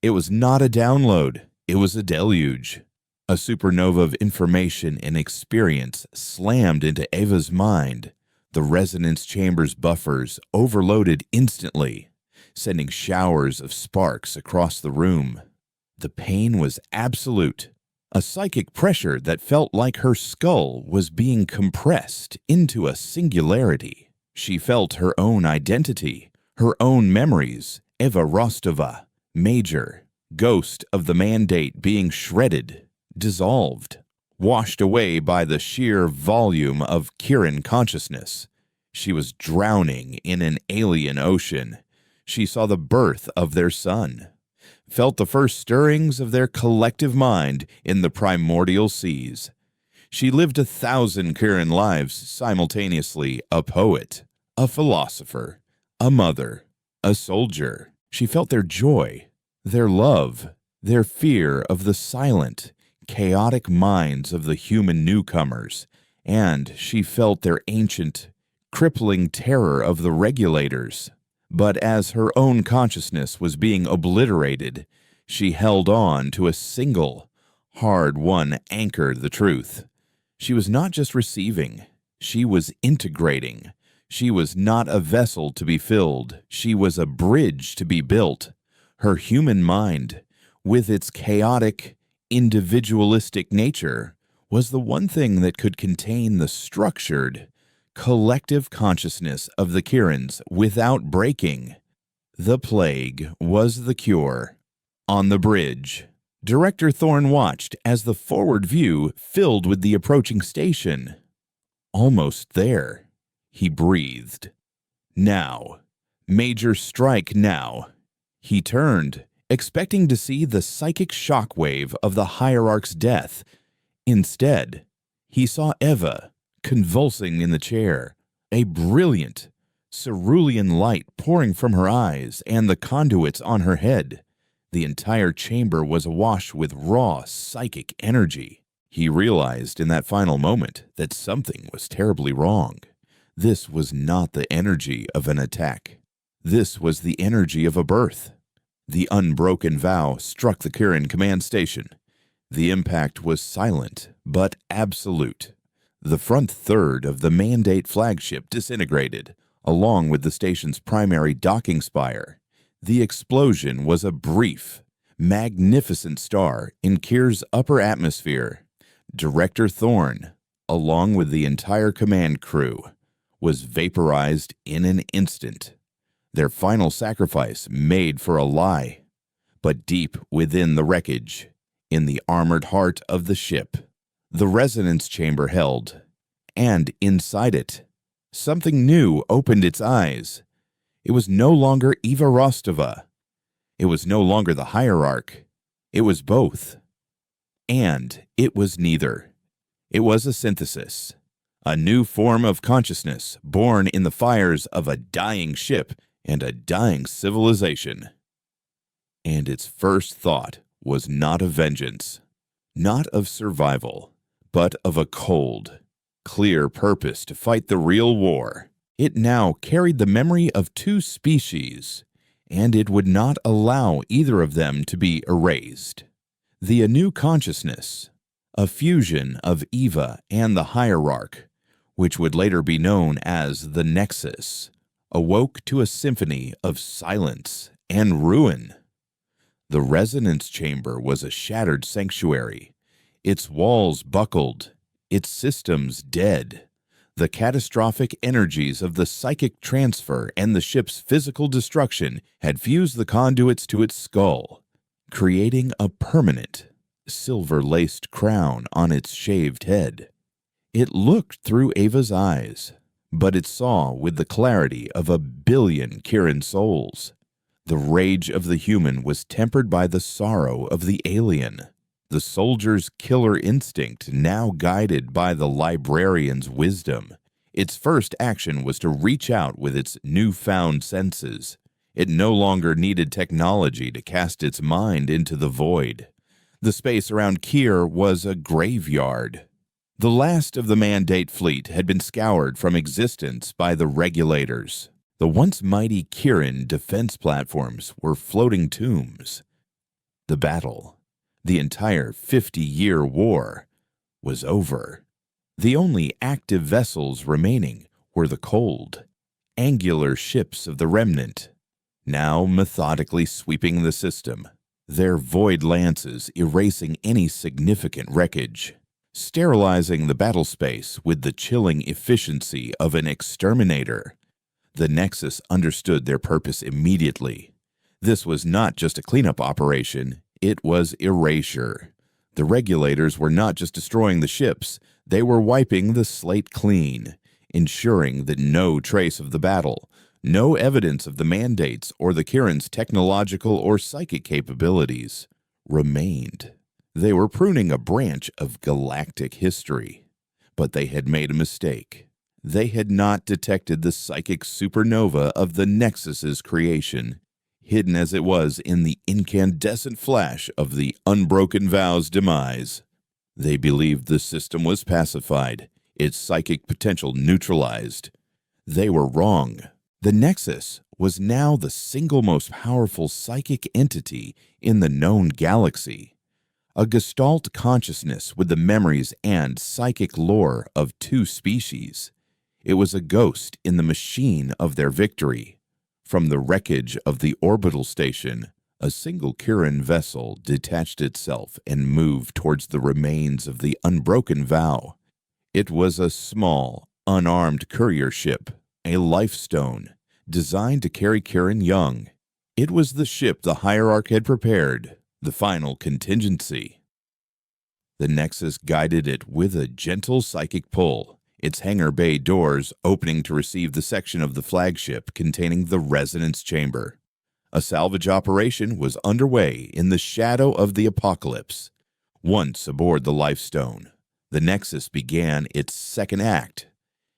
It was not a download, it was a deluge. A supernova of information and experience slammed into Ava's mind. The resonance chamber's buffers overloaded instantly, sending showers of sparks across the room. The pain was absolute, a psychic pressure that felt like her skull was being compressed into a singularity. She felt her own identity, her own memories. Eva Rostova, Major, ghost of the mandate being shredded, dissolved, washed away by the sheer volume of Kirin consciousness. She was drowning in an alien ocean. She saw the birth of their son, felt the first stirrings of their collective mind in the primordial seas. She lived 1,000 Kirin lives simultaneously, a poet, a philosopher, a mother, a soldier. She felt their joy, their love, their fear of the silent, chaotic minds of the human newcomers, and she felt their ancient, crippling terror of the regulators. But as her own consciousness was being obliterated, she held on to a single, hard-won anchor, the truth. She was not just receiving, she was integrating. She was not a vessel to be filled, she was a bridge to be built. Her human mind, with its chaotic, individualistic nature, was the one thing that could contain the structured, collective consciousness of the Kirins without breaking. The plague was the cure. On the bridge, Director Thorne watched as the forward view filled with the approaching station. Almost there, he breathed. Now. Major strike now. He turned, expecting to see the psychic shockwave of the hierarch's death. Instead, he saw Eva, convulsing in the chair, a brilliant, cerulean light pouring from her eyes and the conduits on her head. The entire chamber was awash with raw psychic energy. He realized in that final moment that something was terribly wrong. This was not the energy of an attack. This was the energy of a birth. The unbroken vow struck the Kirin command station. The impact was silent, but absolute. The front third of the Mandate flagship disintegrated, along with the station's primary docking spire. The explosion was a brief, magnificent star in Kir's upper atmosphere. Director Thorne, along with the entire command crew, was vaporized in an instant. Their final sacrifice made for a lie. But deep within the wreckage, in the armored heart of the ship, the resonance chamber held, and inside it, something new opened its eyes. It was no longer Eva Rostova. It was no longer the hierarch. It was both. And it was neither. It was a synthesis, a new form of consciousness born in the fires of a dying ship and a dying civilization. And its first thought was not of vengeance, not of survival, but of a cold, clear purpose to fight the real war. It now carried the memory of two species, and it would not allow either of them to be erased. The anew consciousness, a fusion of Eva and the hierarch, which would later be known as the Nexus, awoke to a symphony of silence and ruin. The resonance chamber was a shattered sanctuary, its walls buckled, its systems dead. The catastrophic energies of the psychic transfer and the ship's physical destruction had fused the conduits to its skull, creating a permanent, silver-laced crown on its shaved head. It looked through Ava's eyes, but it saw with the clarity of 1 billion Kirin souls. The rage of the human was tempered by the sorrow of the alien. The soldier's killer instinct now guided by the librarian's wisdom. Its first action was to reach out with its newfound senses. It no longer needed technology to cast its mind into the void. The space around Kir was a graveyard. The last of the Mandate fleet had been scoured from existence by the regulators. The once mighty Kirin defense platforms were floating tombs. The battle, the entire 50-year war, was over. The only active vessels remaining were the cold, angular ships of the Remnant, now methodically sweeping the system, their void lances erasing any significant wreckage, sterilizing the battle space with the chilling efficiency of an exterminator. The Nexus understood their purpose immediately. This was not just a cleanup operation, it was erasure. The regulators were not just destroying the ships, they were wiping the slate clean, ensuring that no trace of the battle, no evidence of the mandates or the Kirin's technological or psychic capabilities remained. They were pruning a branch of galactic history, but they had made a mistake. They had not detected the psychic supernova of the Nexus's creation, hidden as it was in the incandescent flash of the unbroken vow's demise. They believed the system was pacified, its psychic potential neutralized. They were wrong. The Nexus was now the single most powerful psychic entity in the known galaxy, a gestalt consciousness with the memories and psychic lore of two species. It was a ghost in the machine of their victory. From the wreckage of the orbital station, a single Kirin vessel detached itself and moved towards the remains of the unbroken vow. It was a small, unarmed courier ship, a lifestone, designed to carry Kirin young. It was the ship the hierarch had prepared, the final contingency. The Nexus guided it with a gentle psychic pull, its hangar bay doors opening to receive the section of the flagship containing the resonance chamber. A salvage operation was underway in the shadow of the apocalypse. Once aboard the Lifestone, the Nexus began its second act.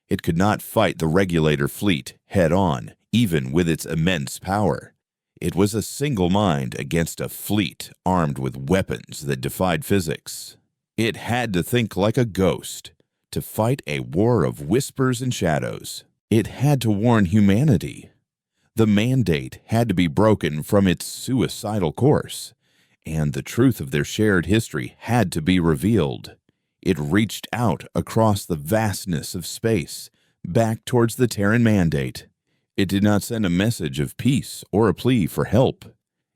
It could not fight the Regulator fleet head-on, even with its immense power. It was a single mind against a fleet armed with weapons that defied physics. It had to think like a ghost, to fight a war of whispers and shadows. It had to warn humanity. The mandate had to be broken from its suicidal course, and the truth of their shared history had to be revealed. It reached out across the vastness of space, back towards the Terran mandate. It did not send a message of peace or a plea for help.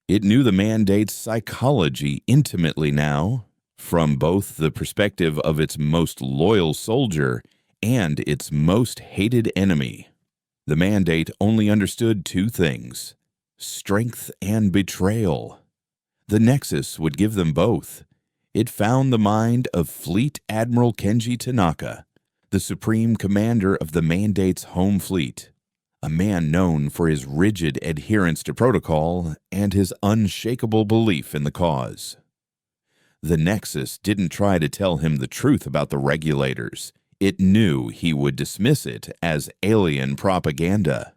It knew the mandate's psychology intimately now, from both the perspective of its most loyal soldier and its most hated enemy. The mandate only understood two things: strength and betrayal. The Nexus would give them both. It found the mind of Fleet Admiral Kenji Tanaka, the supreme commander of the mandate's home fleet, a man known for his rigid adherence to protocol and his unshakable belief in the cause. The Nexus didn't try to tell him the truth about the Regulators. It knew he would dismiss it as alien propaganda.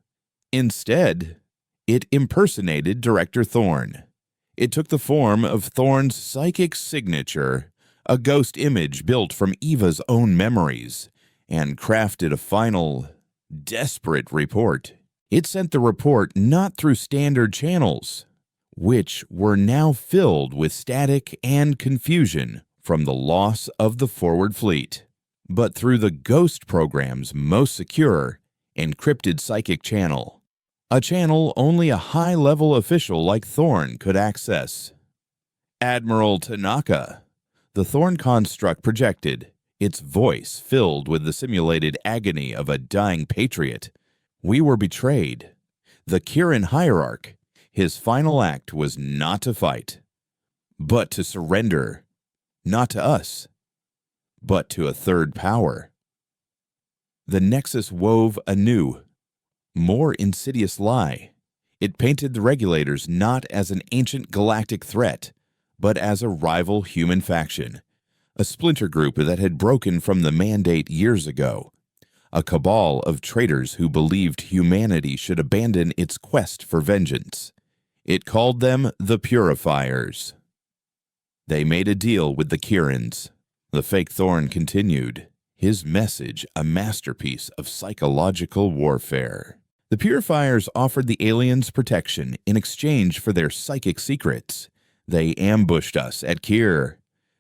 Instead, it impersonated Director Thorne. It took the form of Thorne's psychic signature, a ghost image built from Eva's own memories, and crafted a final, desperate report. It sent the report not through standard channels, which were now filled with static and confusion from the loss of the forward fleet, but through the Ghost program's most secure, encrypted psychic channel, a channel only a high-level official like Thorne could access. Admiral Tanaka, the Thorne construct projected, its voice filled with the simulated agony of a dying patriot. We were betrayed. The Kirin hierarch, his final act was not to fight, but to surrender, not to us, but to a third power. The Nexus wove a new, more insidious lie. It painted the Regulators not as an ancient galactic threat, but as a rival human faction, a splinter group that had broken from the mandate years ago, a cabal of traitors who believed humanity should abandon its quest for vengeance. It called them the Purifiers. They made a deal with the Kirins. The fake Thorne continued, his message a masterpiece of psychological warfare. The Purifiers offered the aliens protection in exchange for their psychic secrets. They ambushed us at Kir.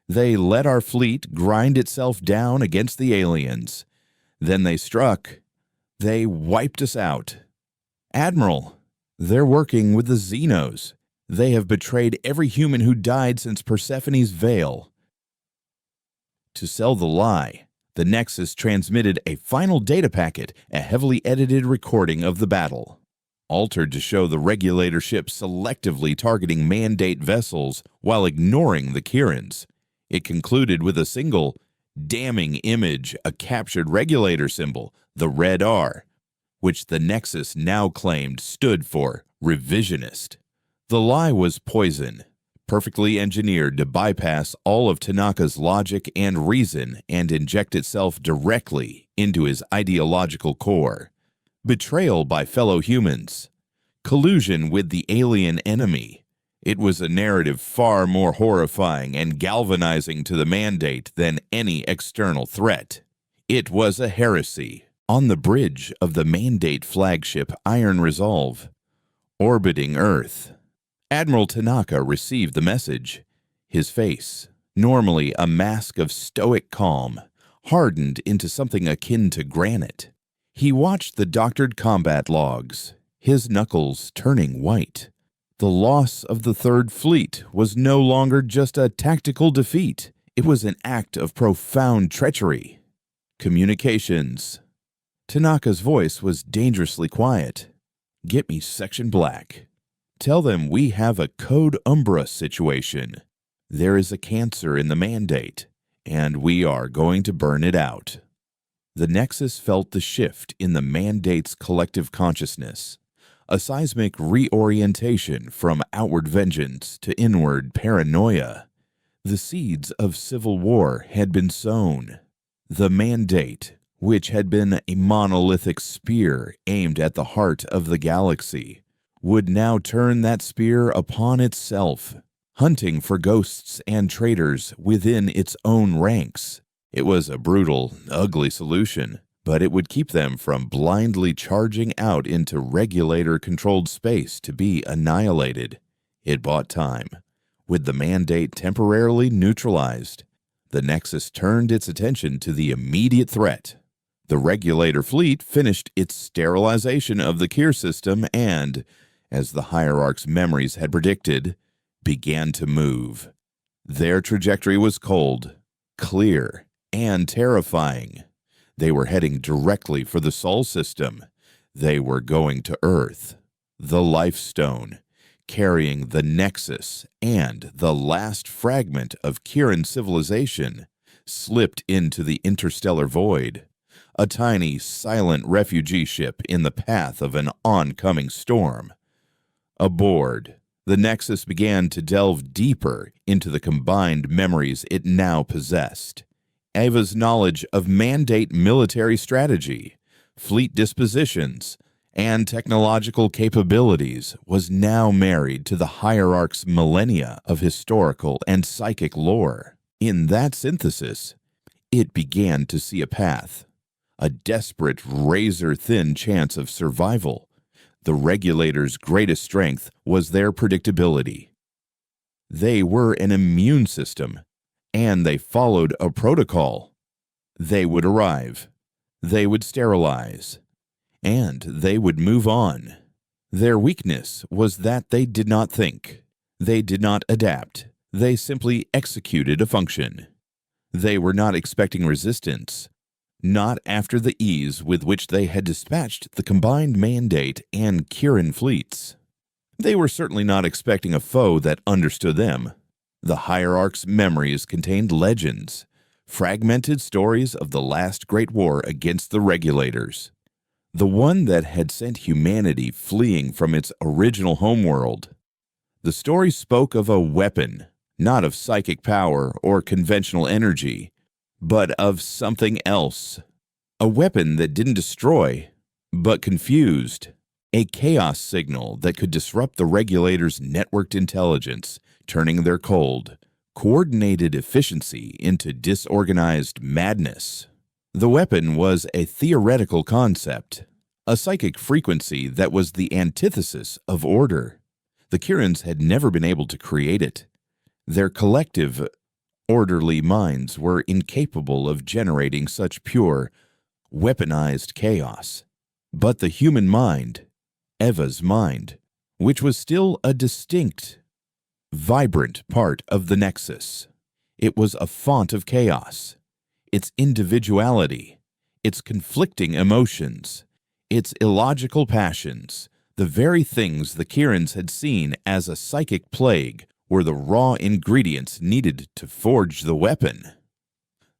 They let our fleet grind itself down against the aliens. Then they struck. They wiped us out. Admiral, they're working with the Xenos. They have betrayed every human who died since Persephone's veil. To sell the lie, the Nexus transmitted a final data packet, a heavily edited recording of the battle, altered to show the Regulator ships selectively targeting mandate vessels while ignoring the Kirins. It concluded with a single, damning image, a captured Regulator symbol, the red R, which the Nexus now claimed stood for revisionist. The lie was poison, perfectly engineered to bypass all of Tanaka's logic and reason and inject itself directly into his ideological core. Betrayal by fellow humans. Collusion with the alien enemy. It was a narrative far more horrifying and galvanizing to the mandate than any external threat. It was a heresy. On the bridge of the mandate flagship Iron Resolve, orbiting Earth, Admiral Tanaka received the message. His face, normally a mask of stoic calm, hardened into something akin to granite. He watched the doctored combat logs, his knuckles turning white. The loss of the Third Fleet was no longer just a tactical defeat. It was an act of profound treachery. Communications. Tanaka's voice was dangerously quiet. Get me Section Black. Tell them we have a Code Umbra situation. There is a cancer in the mandate, and we are going to burn it out." The Nexus felt the shift in the mandate's collective consciousness, a seismic reorientation from outward vengeance to inward paranoia. The seeds of civil war had been sown. The mandate, which had been a monolithic spear aimed at the heart of the galaxy, would now turn that spear upon itself, hunting for ghosts and traitors within its own ranks. It was a brutal, ugly solution, but it would keep them from blindly charging out into regulator-controlled space to be annihilated. It bought time. With the mandate temporarily neutralized, the Nexus turned its attention to the immediate threat. The regulator fleet finished its sterilization of the Kier system and, as the Hierarch's memories had predicted, began to move. Their trajectory was cold, clear, and terrifying. They were heading directly for the Sol system. They were going to Earth. The Life Stone, carrying the Nexus and the last fragment of Kieran civilization, slipped into the interstellar void, a tiny, silent refugee ship in the path of an oncoming storm. Aboard, the Nexus began to delve deeper into the combined memories it now possessed. Ava's knowledge of mandate military strategy, fleet dispositions, and technological capabilities was now married to the Hierarch's millennia of historical and psychic lore. In that synthesis, it began to see a path, a desperate, razor-thin chance of survival. The Regulator's greatest strength was their predictability. They were an immune system, and they followed a protocol. They would arrive, they would sterilize, and they would move on. Their weakness was that they did not think. They did not adapt. They simply executed a function. They were not expecting resistance, not after the ease with which they had dispatched the combined mandate and Kieran fleets. They were certainly not expecting a foe that understood them. The Hierarch's memories contained legends, fragmented stories of the last great war against the Regulators, the one that had sent humanity fleeing from its original homeworld. The story spoke of a weapon, not of psychic power or conventional energy, but of something else. A weapon that didn't destroy, but confused. A chaos signal that could disrupt the Regulators' networked intelligence, turning their cold, coordinated efficiency into disorganized madness. The weapon was a theoretical concept, a psychic frequency that was the antithesis of order. The Kierans had never been able to create it. Their collective, orderly minds were incapable of generating such pure, weaponized chaos. But the human mind, Eva's mind, which was still a distinct, vibrant part of the Nexus. It was a font of chaos. Its individuality, its conflicting emotions, its illogical passions, the very things the Kierans had seen as a psychic plague, were the raw ingredients needed to forge the weapon.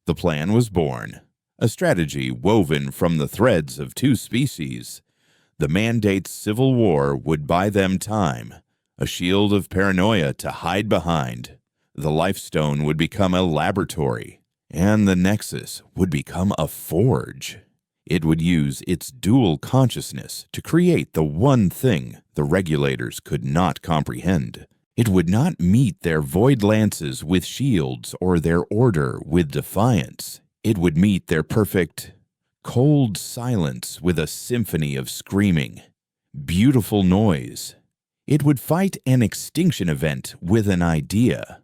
The plan was born, a strategy woven from the threads of two species. The mandate's civil war would buy them time, a shield of paranoia to hide behind. The Life Stone would become a laboratory, and the Nexus would become a forge. It would use its dual consciousness to create the one thing the Regulators could not comprehend. It would not meet their void lances with shields or their order with defiance. It would meet their perfect, cold silence with a symphony of screaming, beautiful noise. It would fight an extinction event with an idea.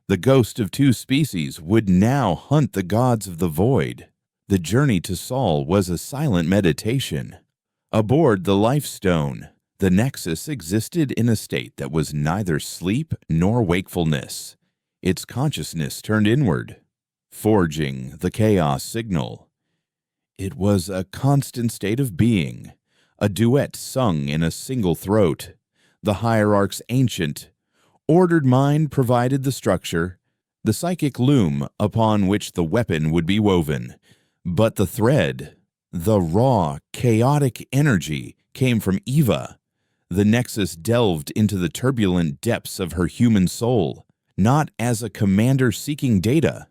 The ghost of two species would now hunt the gods of the void. The journey to Sol was a silent meditation. Aboard the Life Stone, the Nexus existed in a state that was neither sleep nor wakefulness. Its consciousness turned inward, forging the chaos signal. It was a constant state of being, a duet sung in a single throat, The hierarch's ancient, ordered mind provided the structure, the psychic loom upon which the weapon would be woven. But the thread, the raw, chaotic energy, came from Eva. The Nexus delved into the turbulent depths of her human soul, not as a commander seeking data,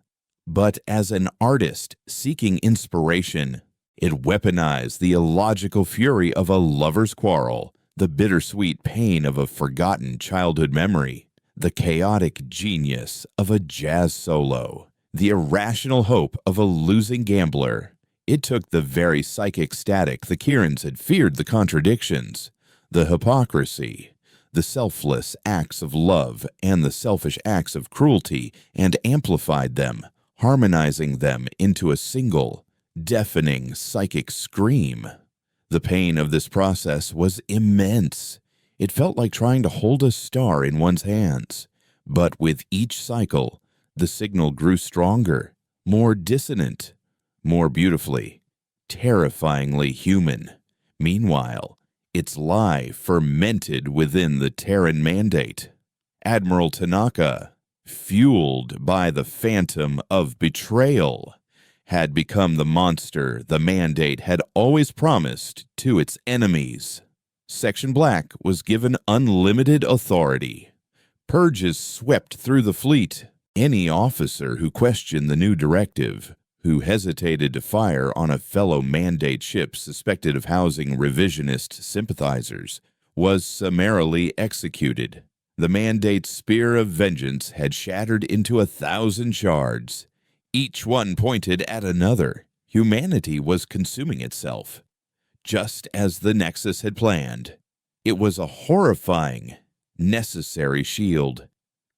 but as an artist seeking inspiration. It weaponized the illogical fury of a lover's quarrel, the bittersweet pain of a forgotten childhood memory, the chaotic genius of a jazz solo, the irrational hope of a losing gambler. It took the very psychic static the Kirans had feared, the contradictions, the hypocrisy, the selfless acts of love and the selfish acts of cruelty, and amplified them, harmonizing them into a single, deafening psychic scream. The pain of this process was immense. It felt like trying to hold a star in one's hands. But with each cycle, the signal grew stronger, more dissonant, more beautifully, terrifyingly human. Meanwhile, its lie fermented within the Terran mandate. Admiral Tanaka, fueled by the phantom of betrayal, had become the monster the mandate had always promised to its enemies. Section Black was given unlimited authority. Purges swept through the fleet. Any officer who questioned the new directive, who hesitated to fire on a fellow mandate ship suspected of housing revisionist sympathizers, was summarily executed. The mandate's spear of vengeance had shattered into 1,000 shards. Each one pointed at another. Humanity was consuming itself, just as the Nexus had planned. It was a horrifying, necessary shield.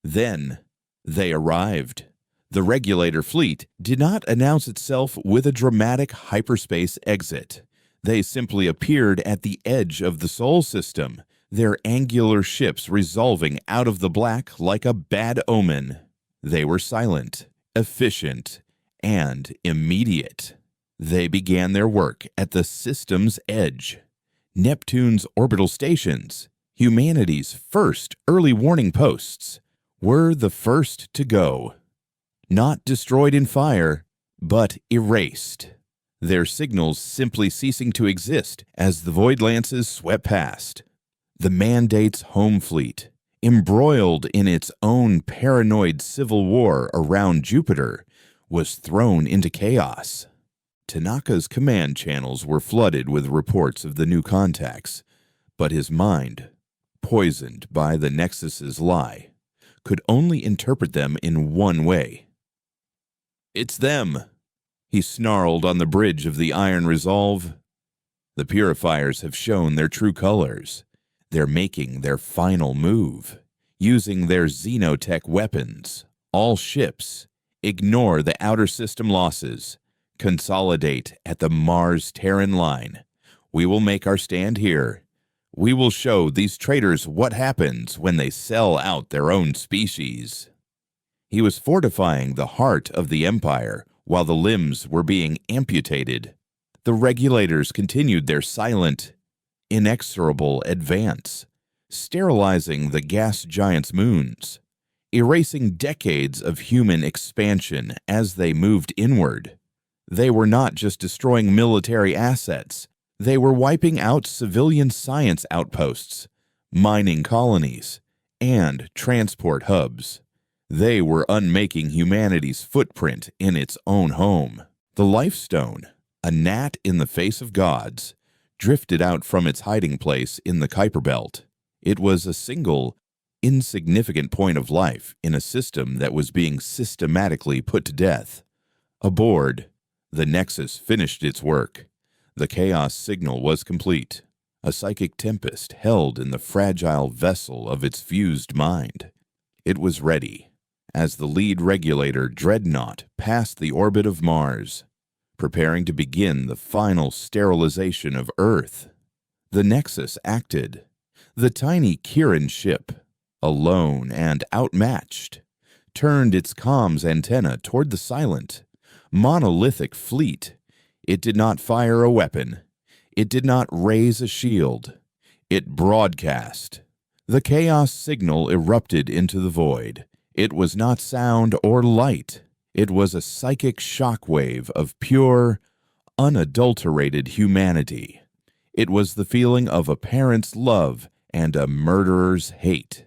Then they arrived. The regulator fleet did not announce itself with a dramatic hyperspace exit. They simply appeared at the edge of the Sol system, their angular ships resolving out of the black like a bad omen. They were silent, efficient, and immediate. They began their work at the system's edge. Neptune's orbital stations, humanity's first early warning posts, were the first to go. Not destroyed in fire, but erased. Their signals simply ceasing to exist as the Void Lances swept past. The mandate's home fleet, embroiled in its own paranoid civil war around Jupiter, was thrown into chaos. Tanaka's command channels were flooded with reports of the new contacts, but his mind, poisoned by the Nexus's lie, could only interpret them in one way. "It's them," he snarled on the bridge of the Iron Resolve. "The purifiers have shown their true colors. They're making their final move, using their xenotech weapons. All ships, ignore the outer system losses. Consolidate at the Mars-Terran line. We will make our stand here. We will show these traitors what happens when they sell out their own species." He was fortifying the heart of the Empire while the limbs were being amputated. The regulators continued their silent, inexorable advance, sterilizing the gas giants' moons, erasing decades of human expansion as they moved inward. They were not just destroying military assets, they were wiping out civilian science outposts, mining colonies, and transport hubs. They were unmaking humanity's footprint in its own home. The Lifestone, a gnat in the face of gods, drifted out from its hiding place in the Kuiper Belt. It was a single, insignificant point of life in a system that was being systematically put to death. Aboard, the Nexus finished its work. The chaos signal was complete, a psychic tempest held in the fragile vessel of its fused mind. It was ready, as the lead regulator Dreadnought passed the orbit of Mars, preparing to begin the final sterilization of Earth. The Nexus acted. The tiny Kirin ship, alone and outmatched, turned its comms antenna toward the silent, monolithic fleet. It did not fire a weapon. It did not raise a shield. It broadcast. The chaos signal erupted into the void. It was not sound or light. It was a psychic shockwave of pure, unadulterated humanity. It was the feeling of a parent's love and a murderer's hate,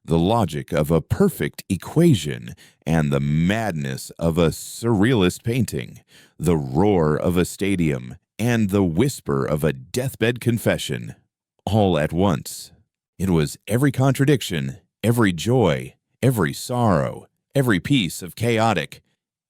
the logic of a perfect equation and the madness of a surrealist painting, the roar of a stadium and the whisper of a deathbed confession, all at once. It was every contradiction, every joy, every sorrow, every piece of chaotic,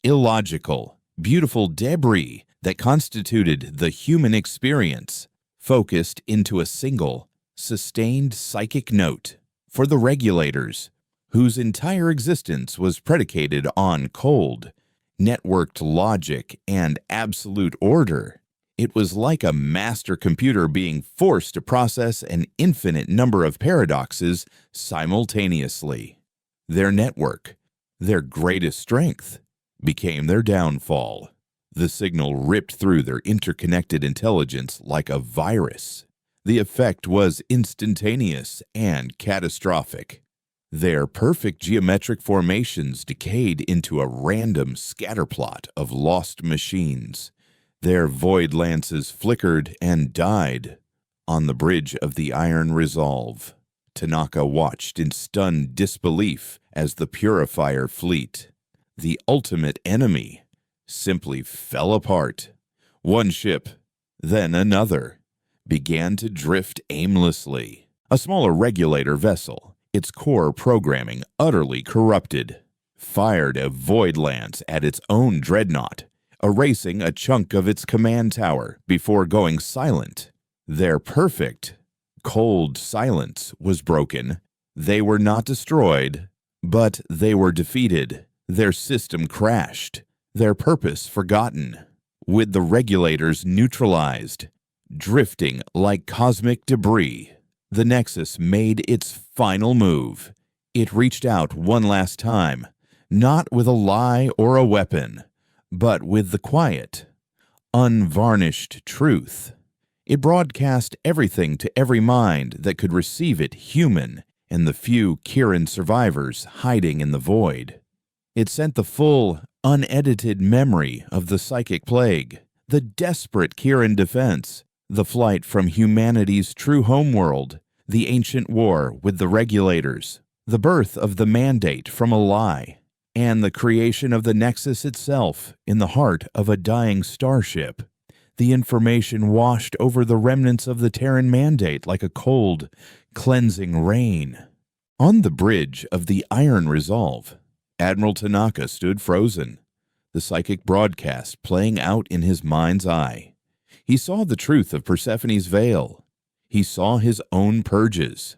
illogical, beautiful debris that constituted the human experience, focused into a single, sustained psychic note for the regulators, whose entire existence was predicated on cold, networked logic and absolute order. It was like a master computer being forced to process an infinite number of paradoxes simultaneously. Their network, their greatest strength, became their downfall. The signal ripped through their interconnected intelligence like a virus. The effect was instantaneous and catastrophic. Their perfect geometric formations decayed into a random scatterplot of lost machines. Their void lances flickered and died on the bridge of the Iron Resolve. Tanaka watched in stunned disbelief as the Purifier fleet, the ultimate enemy, simply fell apart. One ship, then another, began to drift aimlessly. A smaller regulator vessel, its core programming utterly corrupted, fired a void lance at its own dreadnought, erasing a chunk of its command tower before going silent. Their perfect, cold silence was broken. They were not destroyed, but they were defeated. Their system crashed, their purpose forgotten, with the regulators neutralized, drifting like cosmic debris. The Nexus made its final move. It reached out one last time, not with a lie or a weapon, but with the quiet, unvarnished truth. It broadcast everything to every mind that could receive it human and the few Kirin survivors hiding in the void. It sent the full, unedited memory of the psychic plague, the desperate Kirin defense, the flight from humanity's true homeworld, the ancient war with the regulators, the birth of the mandate from a lie, and the creation of the Nexus itself in the heart of a dying starship. The information washed over the remnants of the Terran mandate like a cold, cleansing rain. On the bridge of the Iron Resolve, Admiral Tanaka stood frozen, the psychic broadcast playing out in his mind's eye. He saw the truth of Persephone's veil. He saw his own purges.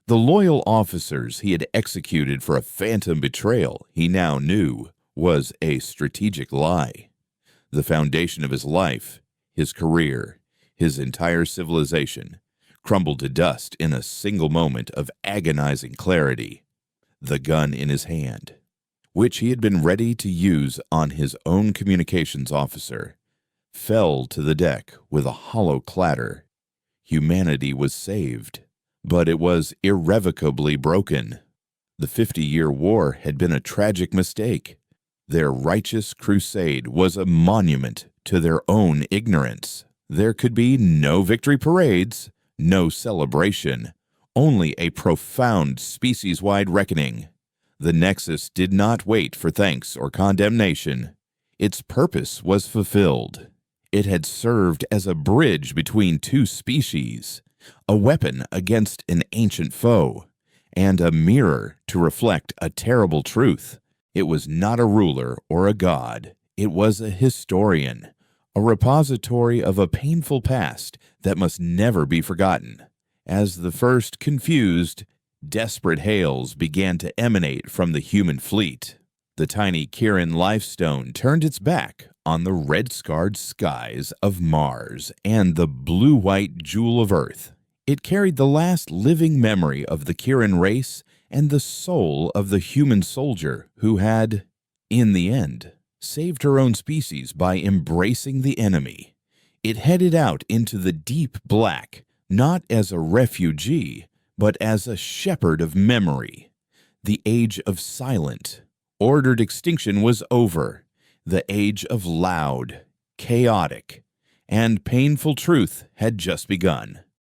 The loyal officers he had executed for a phantom betrayal he now knew was a strategic lie. The foundation of his life, his career, his entire civilization, crumbled to dust in a single moment of agonizing clarity. The gun in his hand, which he had been ready to use on his own communications officer, fell to the deck with a hollow clatter. Humanity was saved, but it was irrevocably broken. The 50-year war had been a tragic mistake. Their righteous crusade was a monument to their own ignorance. There could be no victory parades, no celebration, only a profound species-wide reckoning. The Nexus did not wait for thanks or condemnation. Its purpose was fulfilled. It had served as a bridge between two species, a weapon against an ancient foe, and a mirror to reflect a terrible truth. It was not a ruler or a god. It was a historian, a repository of a painful past that must never be forgotten. As the first confused, desperate hails began to emanate from the human fleet, the tiny Kirin lifestone turned its back on the red-scarred skies of Mars and the blue-white jewel of Earth. It carried the last living memory of the Kirin race and the soul of the human soldier who had, in the end, saved her own species by embracing the enemy. It headed out into the deep black, not as a refugee, but as a shepherd of memory. The age of silent, ordered extinction was over. The age of loud, chaotic, and painful truth had just begun.